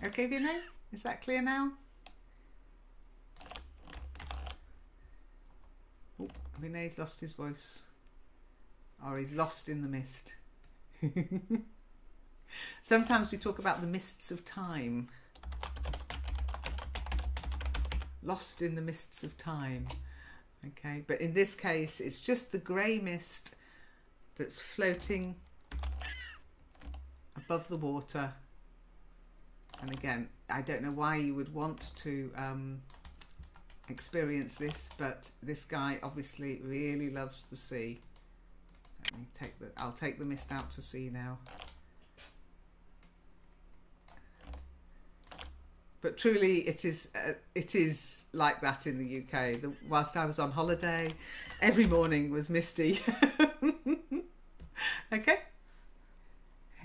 Okay, Vinay? Is that clear now? Oh, Vinay's lost his voice. Or he's lost in the mist. Sometimes we talk about the mists of time. Lost in the mists of time. Okay, but in this case, it's just the grey mist that's floating above the water. And again, I don't know why you would want to experience this, but this guy obviously really loves the sea. Let me I'll take the mist out to sea now. But truly, it is like that in the UK. Whilst I was on holiday, every morning was misty. Okay.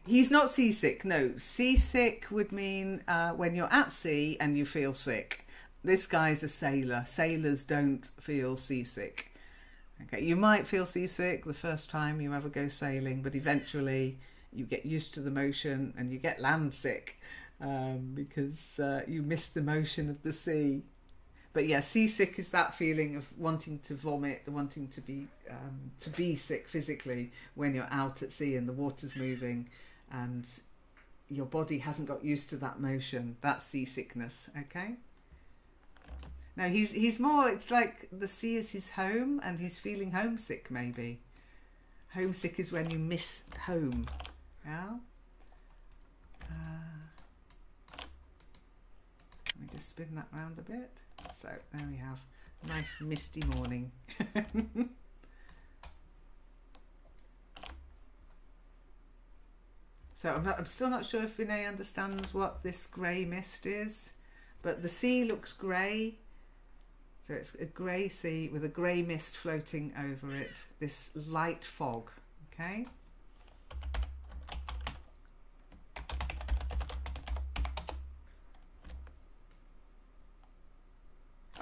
He's not seasick. No, seasick would mean when you're at sea and you feel sick. This guy's a sailor. Sailors don't feel seasick. Okay, you might feel seasick the first time you ever go sailing, but eventually you get used to the motion and you get land sick. Because you miss the motion of the sea. But yeah, seasick is that feeling of wanting to vomit, wanting to be sick physically when you're out at sea and the water's moving and your body hasn't got used to that motion. That's seasickness, okay? Now he's more, it's like the sea is his home and he's feeling homesick maybe. Homesick is when you miss home, yeah? Let me just spin that round a bit. So there we have a nice misty morning. So I'm still not sure if Vinay understands what this grey mist is, but the sea looks grey. So it's a grey sea with a grey mist floating over it, this light fog, okay?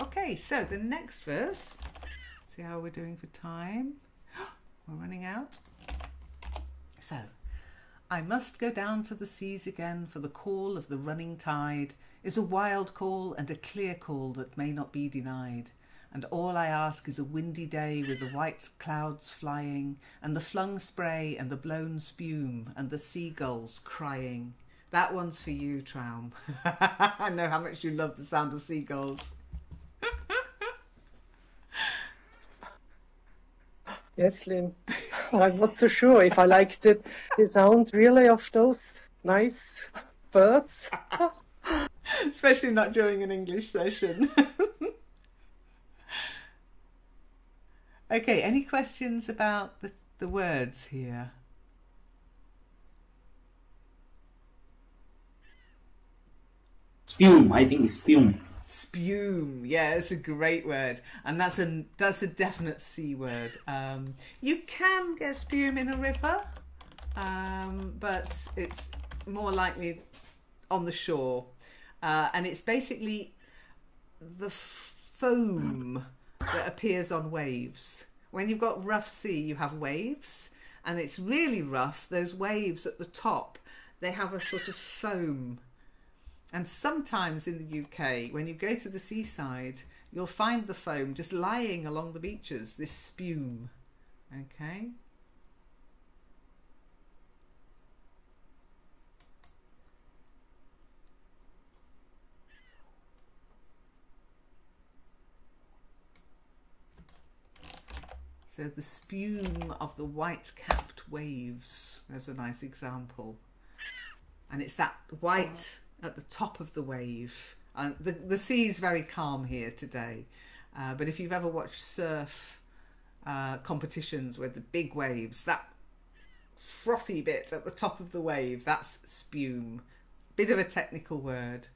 Okay, so the next verse, see how we're doing for time. We're running out. So, I must go down to the seas again, for the call of the running tide is a wild call and a clear call that may not be denied. And all I ask is a windy day with the white clouds flying and the flung spray and the blown spume and the seagulls crying. That one's for you, Traum. I know how much you love the sound of seagulls. Yes, Lynn. I'm not so sure if I liked the sound really of those nice birds. Especially not during an English session. Okay, any questions about the words here? Spume, I think spume. Spume, yeah, it's a great word, and that's a definite C word. You can get spume in a river, but it's more likely on the shore, and it's basically the foam that appears on waves. When you've got rough sea, you have waves, and it's really rough. Those waves at the top, they have a sort of foam. And sometimes in the UK, when you go to the seaside, you'll find the foam just lying along the beaches, this spume, okay? So the spume of the white-capped waves, there's a nice example. And it's that white at the top of the wave. The sea is very calm here today, but if you've ever watched surf competitions with the big waves, that frothy bit at the top of the wave, that's spume. Bit of a technical word.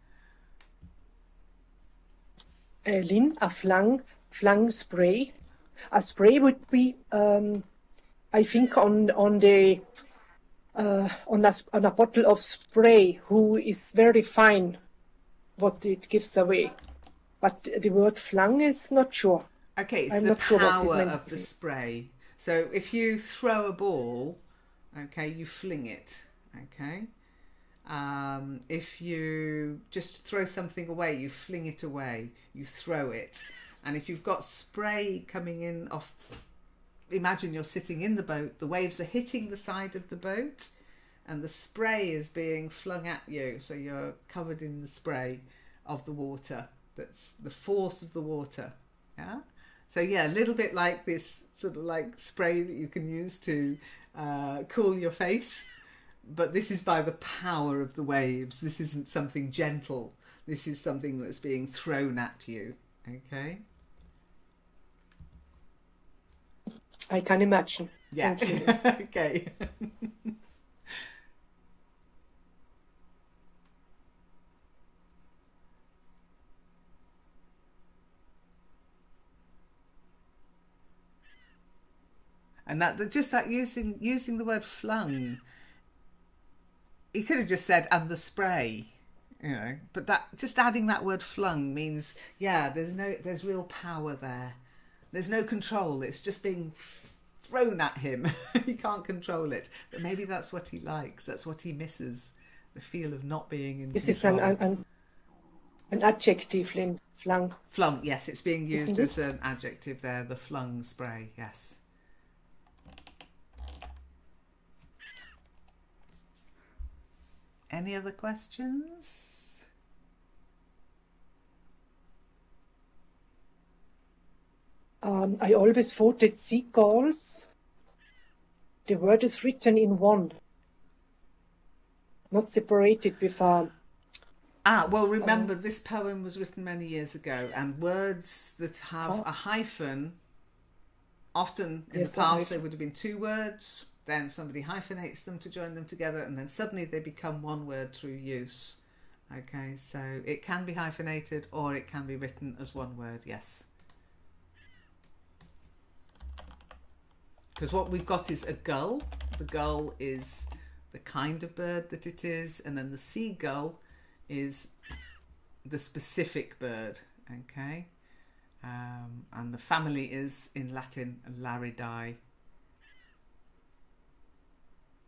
Lynn, a flung spray. A spray would be, I think, on a bottle of spray, who is very fine, what it gives away. But the word flung is not sure. Okay, it's I'm the not sure what this power meant. of the spray. So if you throw a ball, okay, you fling it, okay? If you just throw something away, you fling it away, you throw it. And if you've got spray coming in off, imagine you're sitting in the boat, the waves are hitting the side of the boat and the spray is being flung at you, so you're covered in the spray of the water. That's the force of the water, yeah? So yeah, a little bit like this sort of like spray that you can use to cool your face, but this is by the power of the waves. This isn't something gentle, this is something that's being thrown at you, okay? I can imagine. Yeah. Okay. And just that using the word flung, he could have just said and the spray, but that just adding that word flung means, there's real power there. There's no control. It's just being thrown at him. He can't control it. But maybe that's what he likes. That's what he misses. The feel of not being in This control. is an adjective, flung. Flung, yes, it's being used as an adjective there. The flung spray, yes. Any other questions? I always thought that seagulls, the word is written in one, not separated with a... Well, remember, this poem was written many years ago, and words that have a hyphen, often in the past there would have been two words, then somebody hyphenates them to join them together, and then suddenly they become one word through use. Okay, so it can be hyphenated or it can be written as one word, yes. Because what we've got is a gull. The gull is the kind of bird that it is, and then the seagull is the specific bird, okay? And the family is, in Latin, Laridae.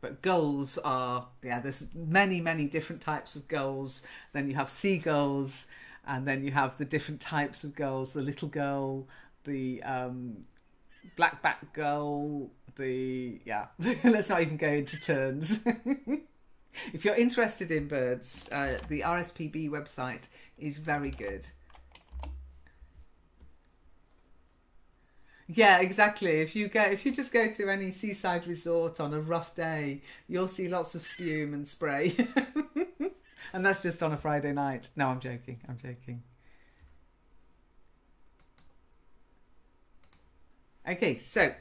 But gulls are, there's many, many different types of gulls. Then you have seagulls, and then you have the different types of gulls, the little gull, the black-backed gull, let's not even go into turns. If you're interested in birds, the RSPB website is very good. Yeah, exactly. If you just go to any seaside resort on a rough day, you'll see lots of spume and spray. And that's just on a Friday night. No, I'm joking. Okay, so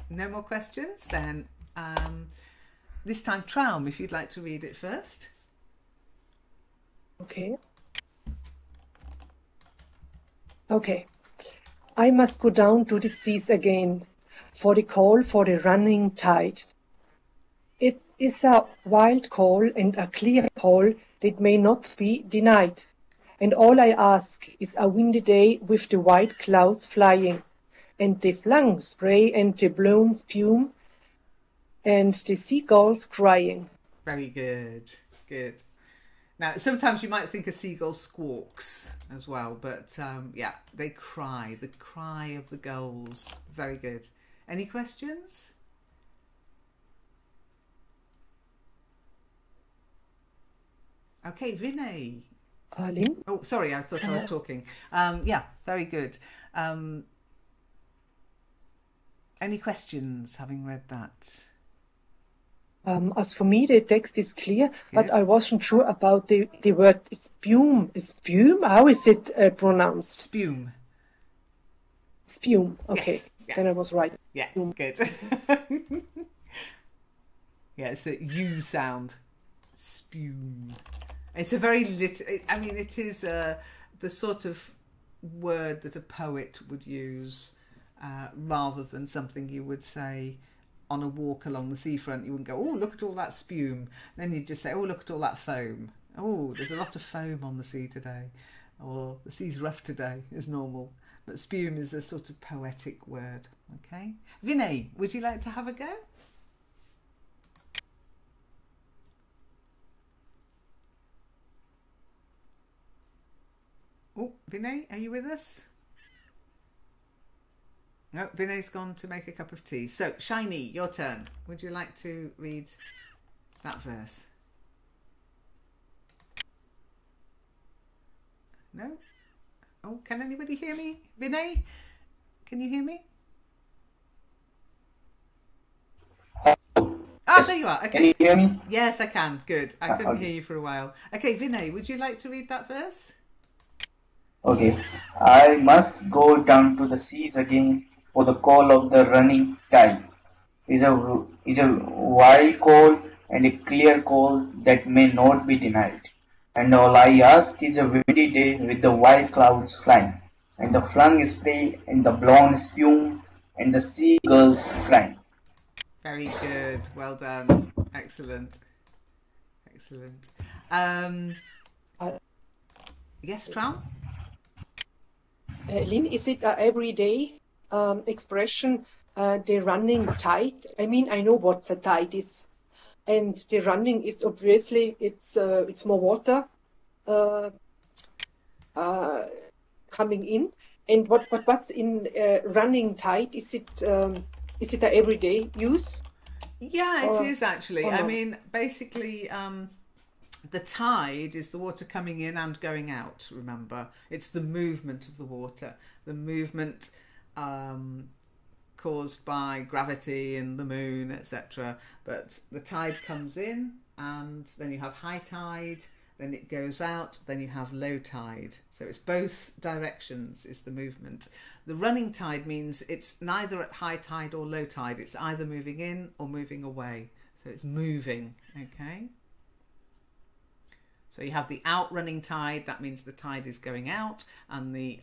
no more questions then. This time, Traum, if you'd like to read it first. Okay. I must go down to the seas again, for the call for the running tide. It is a wild call and a clear call that may not be denied. And all I ask is a windy day with the white clouds flying, and the flung spray and the blown spume, and the seagulls crying. Very good. Good. Now, sometimes you might think a seagull squawks as well, but they cry. The cry of the gulls. Very good. Any questions? Okay, Vinay. Lynn? Oh, sorry, I thought I was talking. Very good. Any questions having read that? As for me, the text is clear, but I wasn't sure about the word spume. Spume? How is it pronounced? Spume. Spume. Okay, yes. Then I was right. Yeah, Spume. good. It's a U sound. Spume. It's a very it is the sort of word that a poet would use rather than something you would say on a walk along the seafront. You wouldn't go, oh, look at all that spume. Then you'd just say, oh, look at all that foam. Oh, there's a lot of foam on the sea today. Or the sea's rough today, is normal. But spume is a sort of poetic word. Okay. Vinay, would you like to have a go? Oh, Vinay, are you with us? No, Vinay's gone to make a cup of tea. So, Shiny, your turn. Would you like to read that verse? No? Oh, can anybody hear me? Vinay, can you hear me? There you are. Okay. Can you hear me? Yes, I can. Good. I couldn't okay. hear you for a while. Okay, Vinay, would you like to read that verse? Okay. I must go down to the seas again, for the call of the running tide is a wild call and a clear call that may not be denied. And all I ask is a windy day with the white clouds flying, and the flung spray and the blown spume and the seagulls crying. Very good. Well done. Excellent. Excellent. Yes, Tram? Lynn, is it an everyday expression, the running tide? I mean, I know what the tide is. And the running is obviously, it's more water coming in. And what's in running tide? Is it an everyday use? Yeah, it is actually. I not? mean, basically, the tide is the water coming in and going out, remember. It's the movement of the water. The movement caused by gravity and the moon, etc. But the tide comes in and then you have high tide, then it goes out, then you have low tide. So it's both directions is the movement. The running tide means it's neither at high tide or low tide. It's either moving in or moving away. So it's moving, okay? So you have the outrunning tide, that means the tide is going out, and the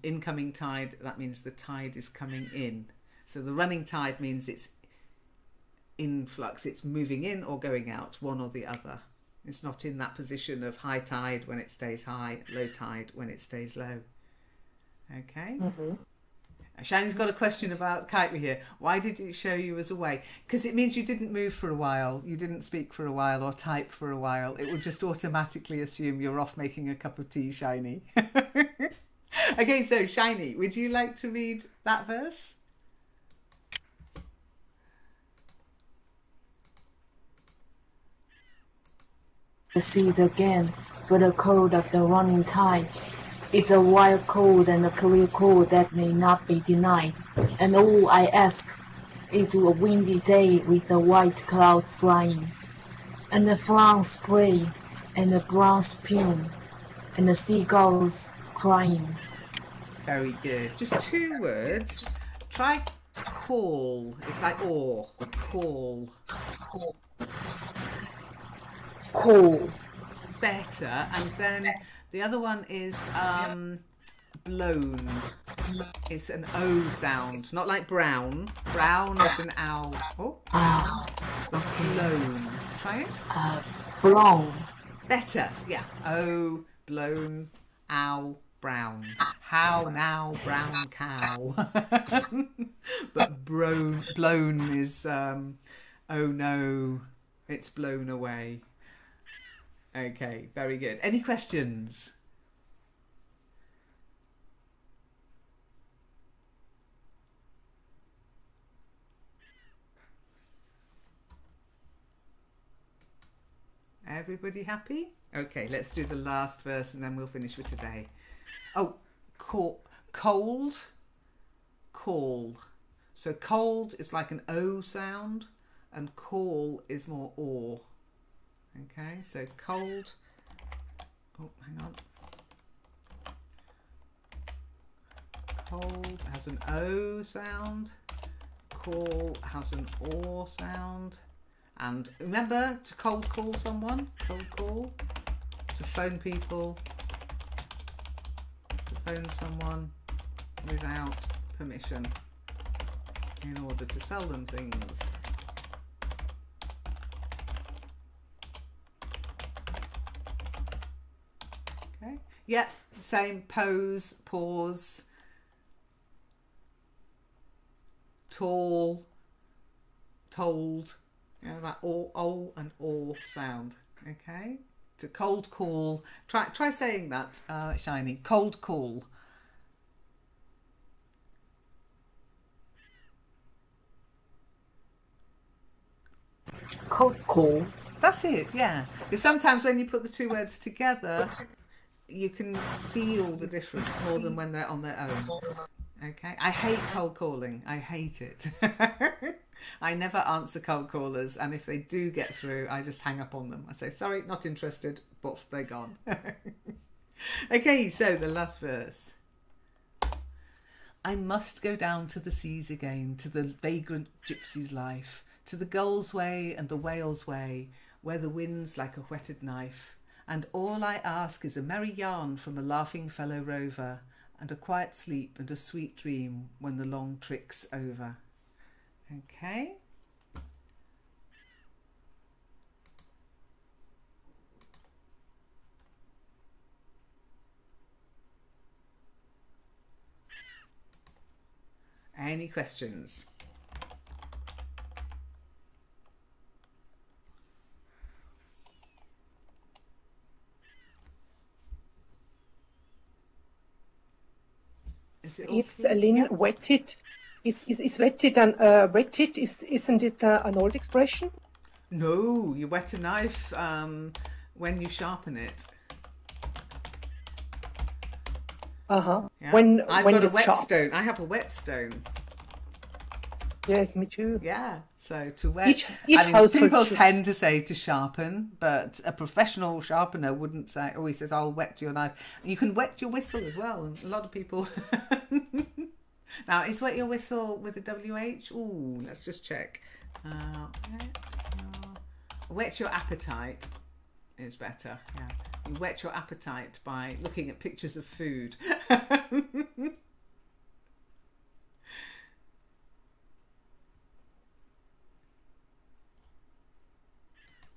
incoming tide, that means the tide is coming in. So the running tide means it's in flux, it's moving in or going out, one or the other. It's not in that position of high tide when it stays high, low tide when it stays low. Okay? Mm-hmm. Shiny's got a question about Kitely here. Why did it show you as away? Because it means you didn't move for a while, you didn't speak for a while or type for a while. It will just automatically assume you're off making a cup of tea, Shiny. Okay, so Shiny, would you like to read that verse? The seas again for the cold of the running tide. It's a wild cold and a clear cold that may not be denied. And all I ask is a windy day with the white clouds flying, and the flung spray, and the brown spume, and the seagulls crying. Very good. Just 2 words. Try call. It's like or. Call. Cool. Better. And then the other one is blown. It's an O sound, not like brown. Brown is an owl. Oh, Okay. blown. Try it. Blown. Better. Yeah. O, blown, owl, brown. How now, brown cow. But blown is oh no, it's blown away. Okay, very good. Any questions? Everybody happy? Okay, let's do the last verse and then we'll finish for today. Oh, cold, call. So cold is like an O sound and call is more or. Okay, so cold. Oh, hang on. Cold has an O sound. Call has an or sound. And remember to cold call someone. Cold call. To phone people. To phone someone without permission in order to sell them things. Okay. Yeah, same pose, pause, tall, told. You know, that o and or sound. Okay. To cold call. Try saying that, Shiny. Cold call. Cold call. That's it, yeah. Because sometimes when you put the 2 words together, you can feel the difference more than when they're on their own. Okay. I hate cold calling. I hate it. I never answer cold callers, and if they do get through, I just hang up on them. I say, sorry, not interested, but they're gone. Okay, so the last verse. I must go down to the seas again, to the vagrant gypsy's life, to the gull's way and the whale's way, where the wind's like a whetted knife. And all I ask is a merry yarn from a laughing fellow rover, and a quiet sleep and a sweet dream when the long trick's over. Okay. Any questions? Is Lynn wetted? Is wetted and wetted? Isn't it an old expression? No, you wet a knife when you sharpen it. Uh-huh. Yeah. When I've when got a it's sharp. whetstone. I have a whetstone. Yes, me too. Yeah. So to wet. Each I mean, household people should. tend to say to sharpen, but a professional sharpener wouldn't say. Oh, he says, "I'll wet your knife." You can wet your whistle as well. And a lot of people. Now, is wet your whistle with a WH? Ooh, let's just check. Whet your appetite is better. Yeah, you whet your appetite by looking at pictures of food.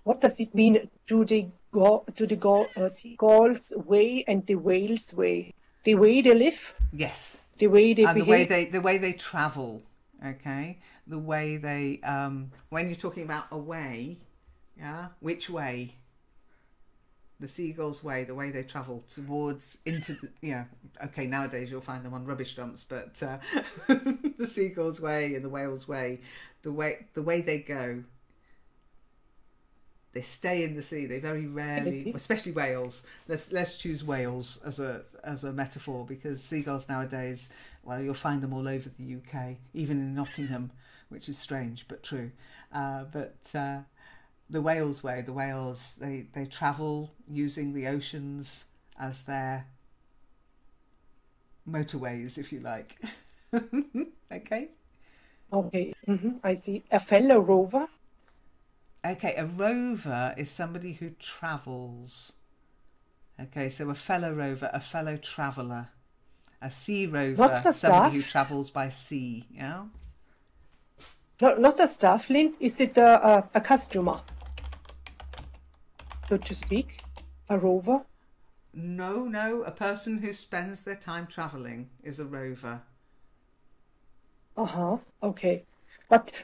What does it mean? Do the Gauls way and the Wales way? The way they live, Yes. the way they And behave. the way they travel, okay, the way they when you're talking about a way, yeah, which way? The seagull's way, the way they travel towards into the, yeah, okay, nowadays you'll find them on rubbish dumps, but the seagull's way and the whale's way, the way they go. They stay in the sea. They very rarely, especially whales. Let's choose whales as a metaphor, because seagulls nowadays, well, you'll find them all over the UK, even in Nottingham, which is strange but true. The whale's way, the whales, they travel using the oceans as their motorways, if you like. Okay. Okay, I see. A fellow rover. Okay, a rover is somebody who travels. Okay, so a fellow rover, a fellow traveller. A sea rover, somebody who travels by sea, yeah? Not a staff, Lynn. Is it a customer, so to speak? A rover? No, a person who spends their time travelling is a rover. Uh-huh, okay.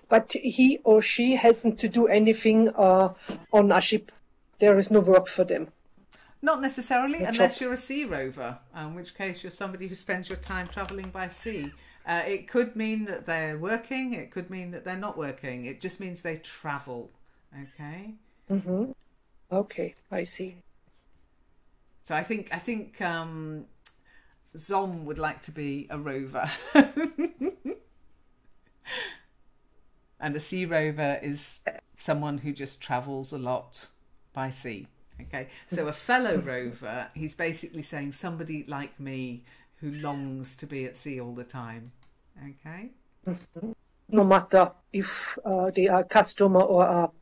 But he or she hasn't to do anything on a ship. There is no work for them. Not necessarily, unless you're a sea rover, in which case you're somebody who spends your time travelling by sea. It could mean that they're working, it could mean that they're not working. It just means they travel, okay? Mm-hmm. Okay, I see. So I think Zom would like to be a rover. And a sea rover is someone who just travels a lot by sea. Okay, so a fellow rover, he's basically saying somebody like me who longs to be at sea all the time. Okay. No matter if they are a customer or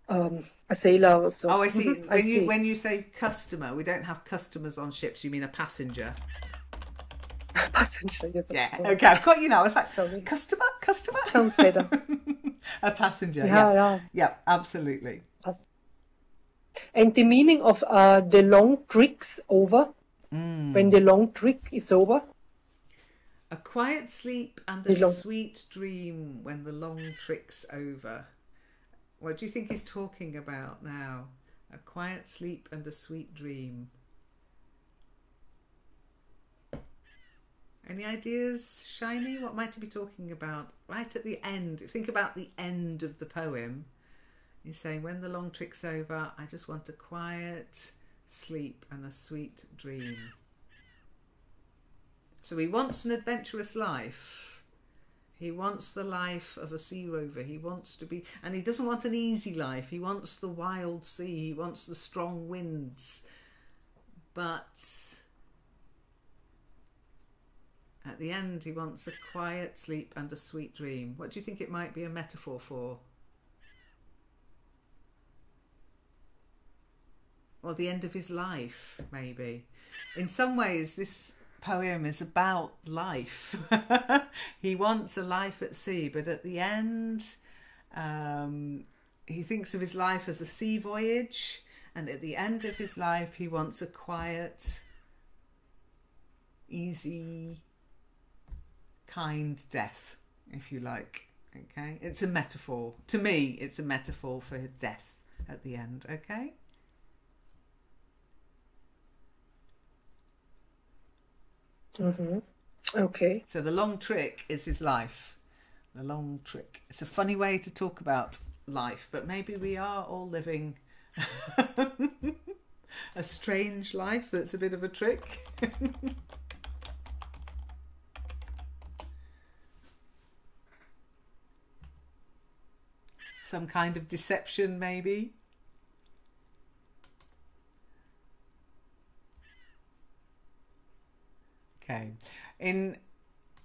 a sailor or so. Oh, I see. Mm-hmm. When you say customer, we don't have customers on ships. You mean a passenger? Passenger, yes. Yeah. Okay, I've got you now. I was like, Sorry. Customer. Sounds better. A passenger. Yeah, absolutely. And the meaning of the long trick's over, when the long trick is over? A quiet sleep and a sweet dream when the long trick's over. What do you think he's talking about now? A quiet sleep and a sweet dream. Any ideas, Shiny? What might he be talking about? Right at the end. Think about the end of the poem. He's saying, when the long trick's over, I just want a quiet sleep and a sweet dream. So he wants an adventurous life. He wants the life of a sea rover. He wants to be, and he doesn't want an easy life. He wants the wild sea. He wants the strong winds. But at the end, he wants a quiet sleep and a sweet dream. What do you think it might be a metaphor for? Or the end of his life, maybe. In some ways, this poem is about life. He wants a life at sea, but at the end, he thinks of his life as a sea voyage, and at the end of his life, he wants a quiet, easy, kind death, if you like. Okay, it's a metaphor. To me, it's a metaphor for death at the end. Okay. Okay. So the long trick is his life. The long trick. It's a funny way to talk about life, but maybe we are all living a strange life that's a bit of a trick. Some kind of deception, maybe. Okay. In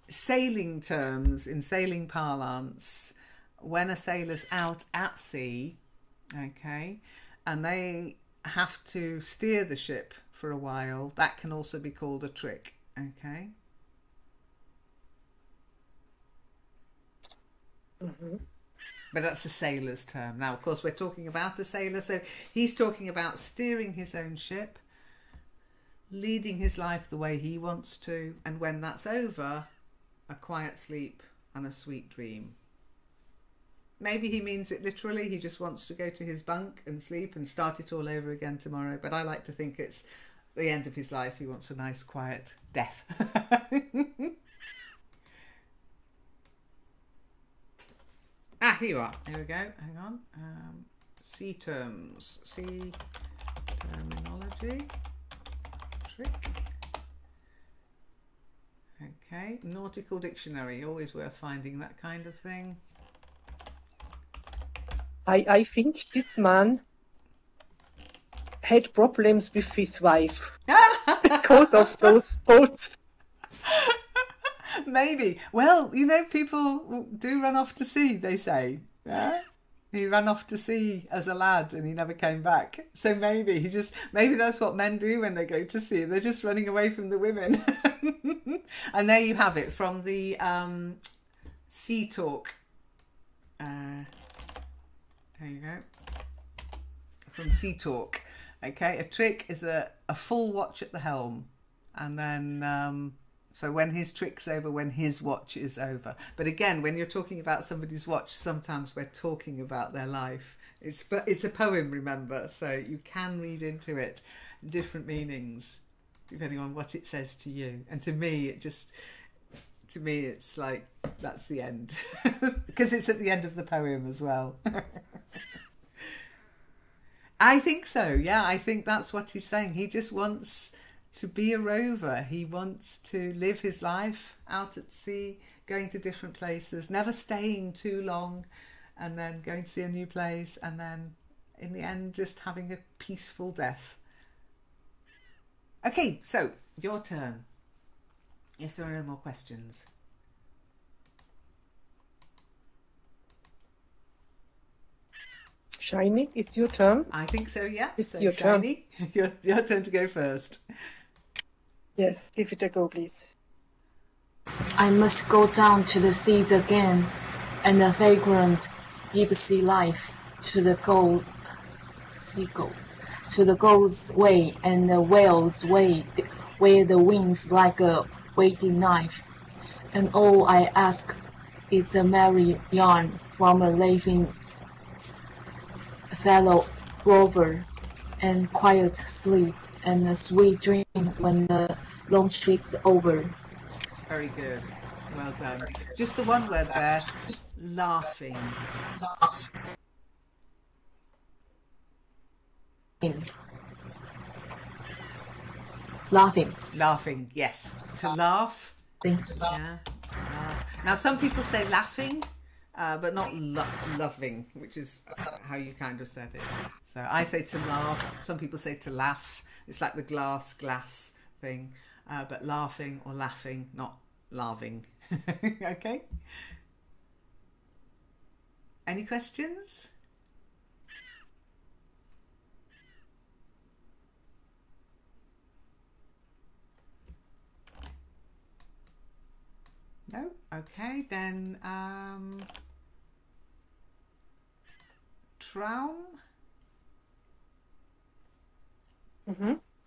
sailing terms, in sailing parlance, when a sailor's out at sea, okay, and they have to steer the ship for a while, that can also be called a trick, okay? But that's a sailor's term. Now, of course, we're talking about a sailor, so he's talking about steering his own ship, leading his life the way he wants to, and when that's over, a quiet sleep and a sweet dream. Maybe he means it literally. He just wants to go to his bunk and sleep and start it all over again tomorrow. But I like to think it's the end of his life. He wants a nice, quiet death. Here you are. Here we go. Hang on. Sea terms. Sea terminology. Trick. Okay. Nautical dictionary. Always worth finding that kind of thing. I think this man had problems with his wife because of those boats. Maybe. Well, you know, people do run off to sea, they say. Yeah? He ran off to sea as a lad and he never came back. So maybe maybe that's what men do when they go to sea. They're just running away from the women. And there you have it from the Sea Talk. There you go. From Sea Talk. Okay, a trick is a full watch at the helm. And then, so when his trick's over, when his watch is over. But again, when you're talking about somebody's watch, sometimes we're talking about their life. It's a poem, remember, so you can read into it different meanings depending on what it says to you. And to me, it's like, that's the end. Because it's at the end of the poem as well. I think so, yeah. I think that's what he's saying. He just wants to be a rover. He wants to live his life out at sea, going to different places, never staying too long, and then going to see a new place, and then in the end just having a peaceful death. Okay, so your turn. If there are no more questions. Shiny, it's your turn. I think so, yeah. It's so your Shiny, your turn to go first. Yes, give it a go, please. I must go down to the seas again, and the vagrant deep sea life to the seagull, to the gold's way and the whale's way, where the wings like a weighty knife. And all I ask is a merry yarn from a laughing fellow rover, and quiet sleep and a sweet dream when the long trip's over. Very good. Well done. Just the one word there. Laughing. Laughing. Laughing, yes. To laugh. Thanks. Yeah. Now, some people say laughing, but not loving, which is how you kind of said it. So I say to laugh. Some people say to laugh. It's like the glass thing. But laughing or laughing, not laughing. Okay? Any questions? No? Okay, then Traum?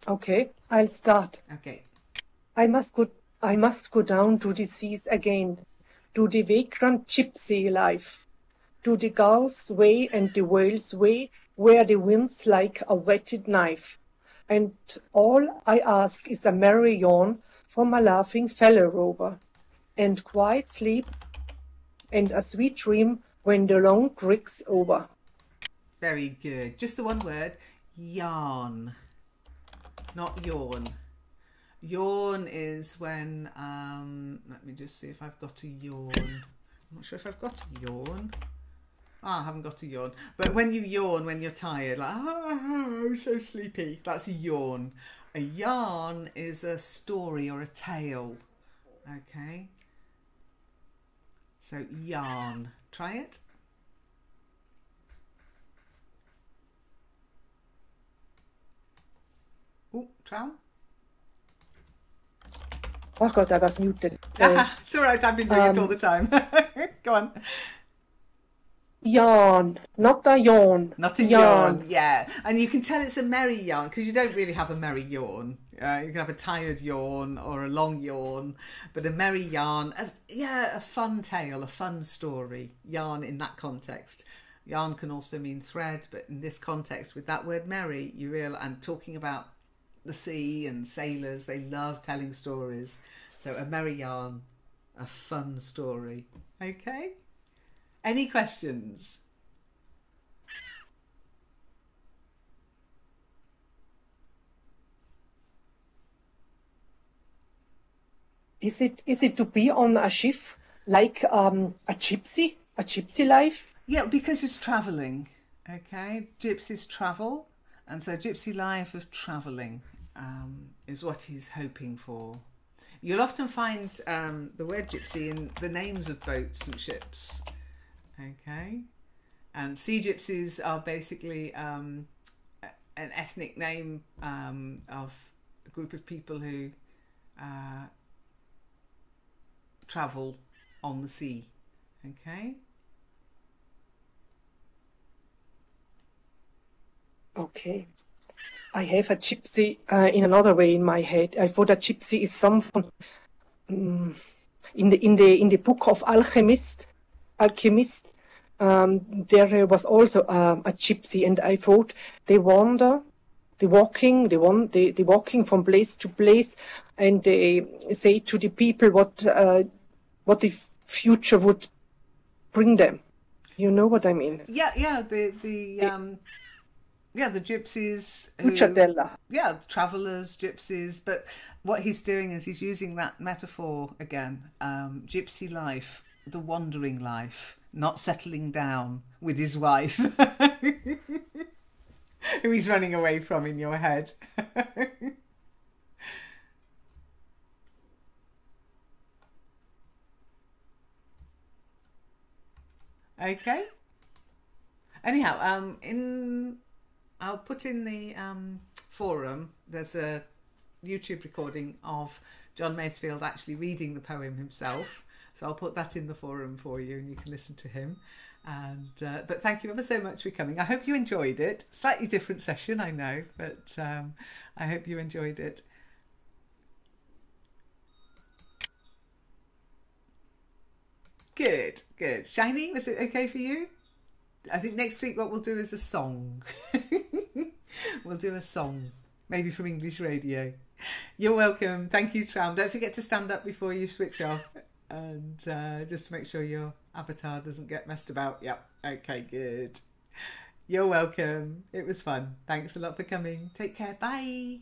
Okay, I'll start. Okay. I must go I must go down to the seas again, to the vagrant gypsy life, to the gull's way and the whale's way, where the wind's like a whetted knife. And all I ask is a merry yawn from a laughing fellow rover, and quiet sleep, and a sweet dream when the long trick's over. Very good. Just the one word, yarn, not yawn. Yawn is when, let me just see if I've got a yawn. I'm not sure if I've got a yawn. I haven't got a yawn. But when you yawn, when you're tired, like, I'm so sleepy, that's a yawn. A yarn is a story or a tale. Okay. So yarn. Try it. Oh, Traum. Oh God, I was muted. It's all right, I've been doing it all the time. Go on. Yarn, not a yawn. Not a yawn, yeah. And you can tell it's a merry yarn because you don't really have a merry yawn. You can have a tired yawn or a long yawn, but a merry yarn, a fun tale, a fun story. Yarn in that context. Yarn can also mean thread, but in this context, with that word merry, you realize, and talking about the sea and sailors, they love telling stories. So a merry yarn, a fun story. Okay? Any questions? Is it to be on a ship like a gypsy life? Yeah, because it's travelling. Okay, gypsies travel, and so gypsy life of travelling is what he's hoping for. You'll often find the word gypsy in the names of boats and ships. Okay, and sea gypsies are basically an ethnic name of a group of people who travel on the sea. Okay. Okay. I have a gypsy in another way in my head. I thought a gypsy is someone in the book of Alchemist. There was also a gypsy, and I thought they wander, they walking from place to place, and they say to the people what the future would bring them. You know what I mean? Yeah. The gypsies. Travellers, gypsies. But what he's doing is he's using that metaphor again. Gypsy life, the wandering life, not settling down with his wife, who he's running away from in your head. Okay. Anyhow, I'll put in the forum, there's a YouTube recording of John Masefield actually reading the poem himself. So I'll put that in the forum for you and you can listen to him. And but thank you ever so much for coming. I hope you enjoyed it. Slightly different session, I know, but I hope you enjoyed it. Good. Shiny, was it okay for you? I think next week what we'll do is a song. We'll do a song, maybe from English radio. You're welcome. Thank you, Traum. Don't forget to stand up before you switch off, and just to make sure your avatar doesn't get messed about. Yep. Okay, good. You're welcome. It was fun. Thanks a lot for coming. Take care. Bye.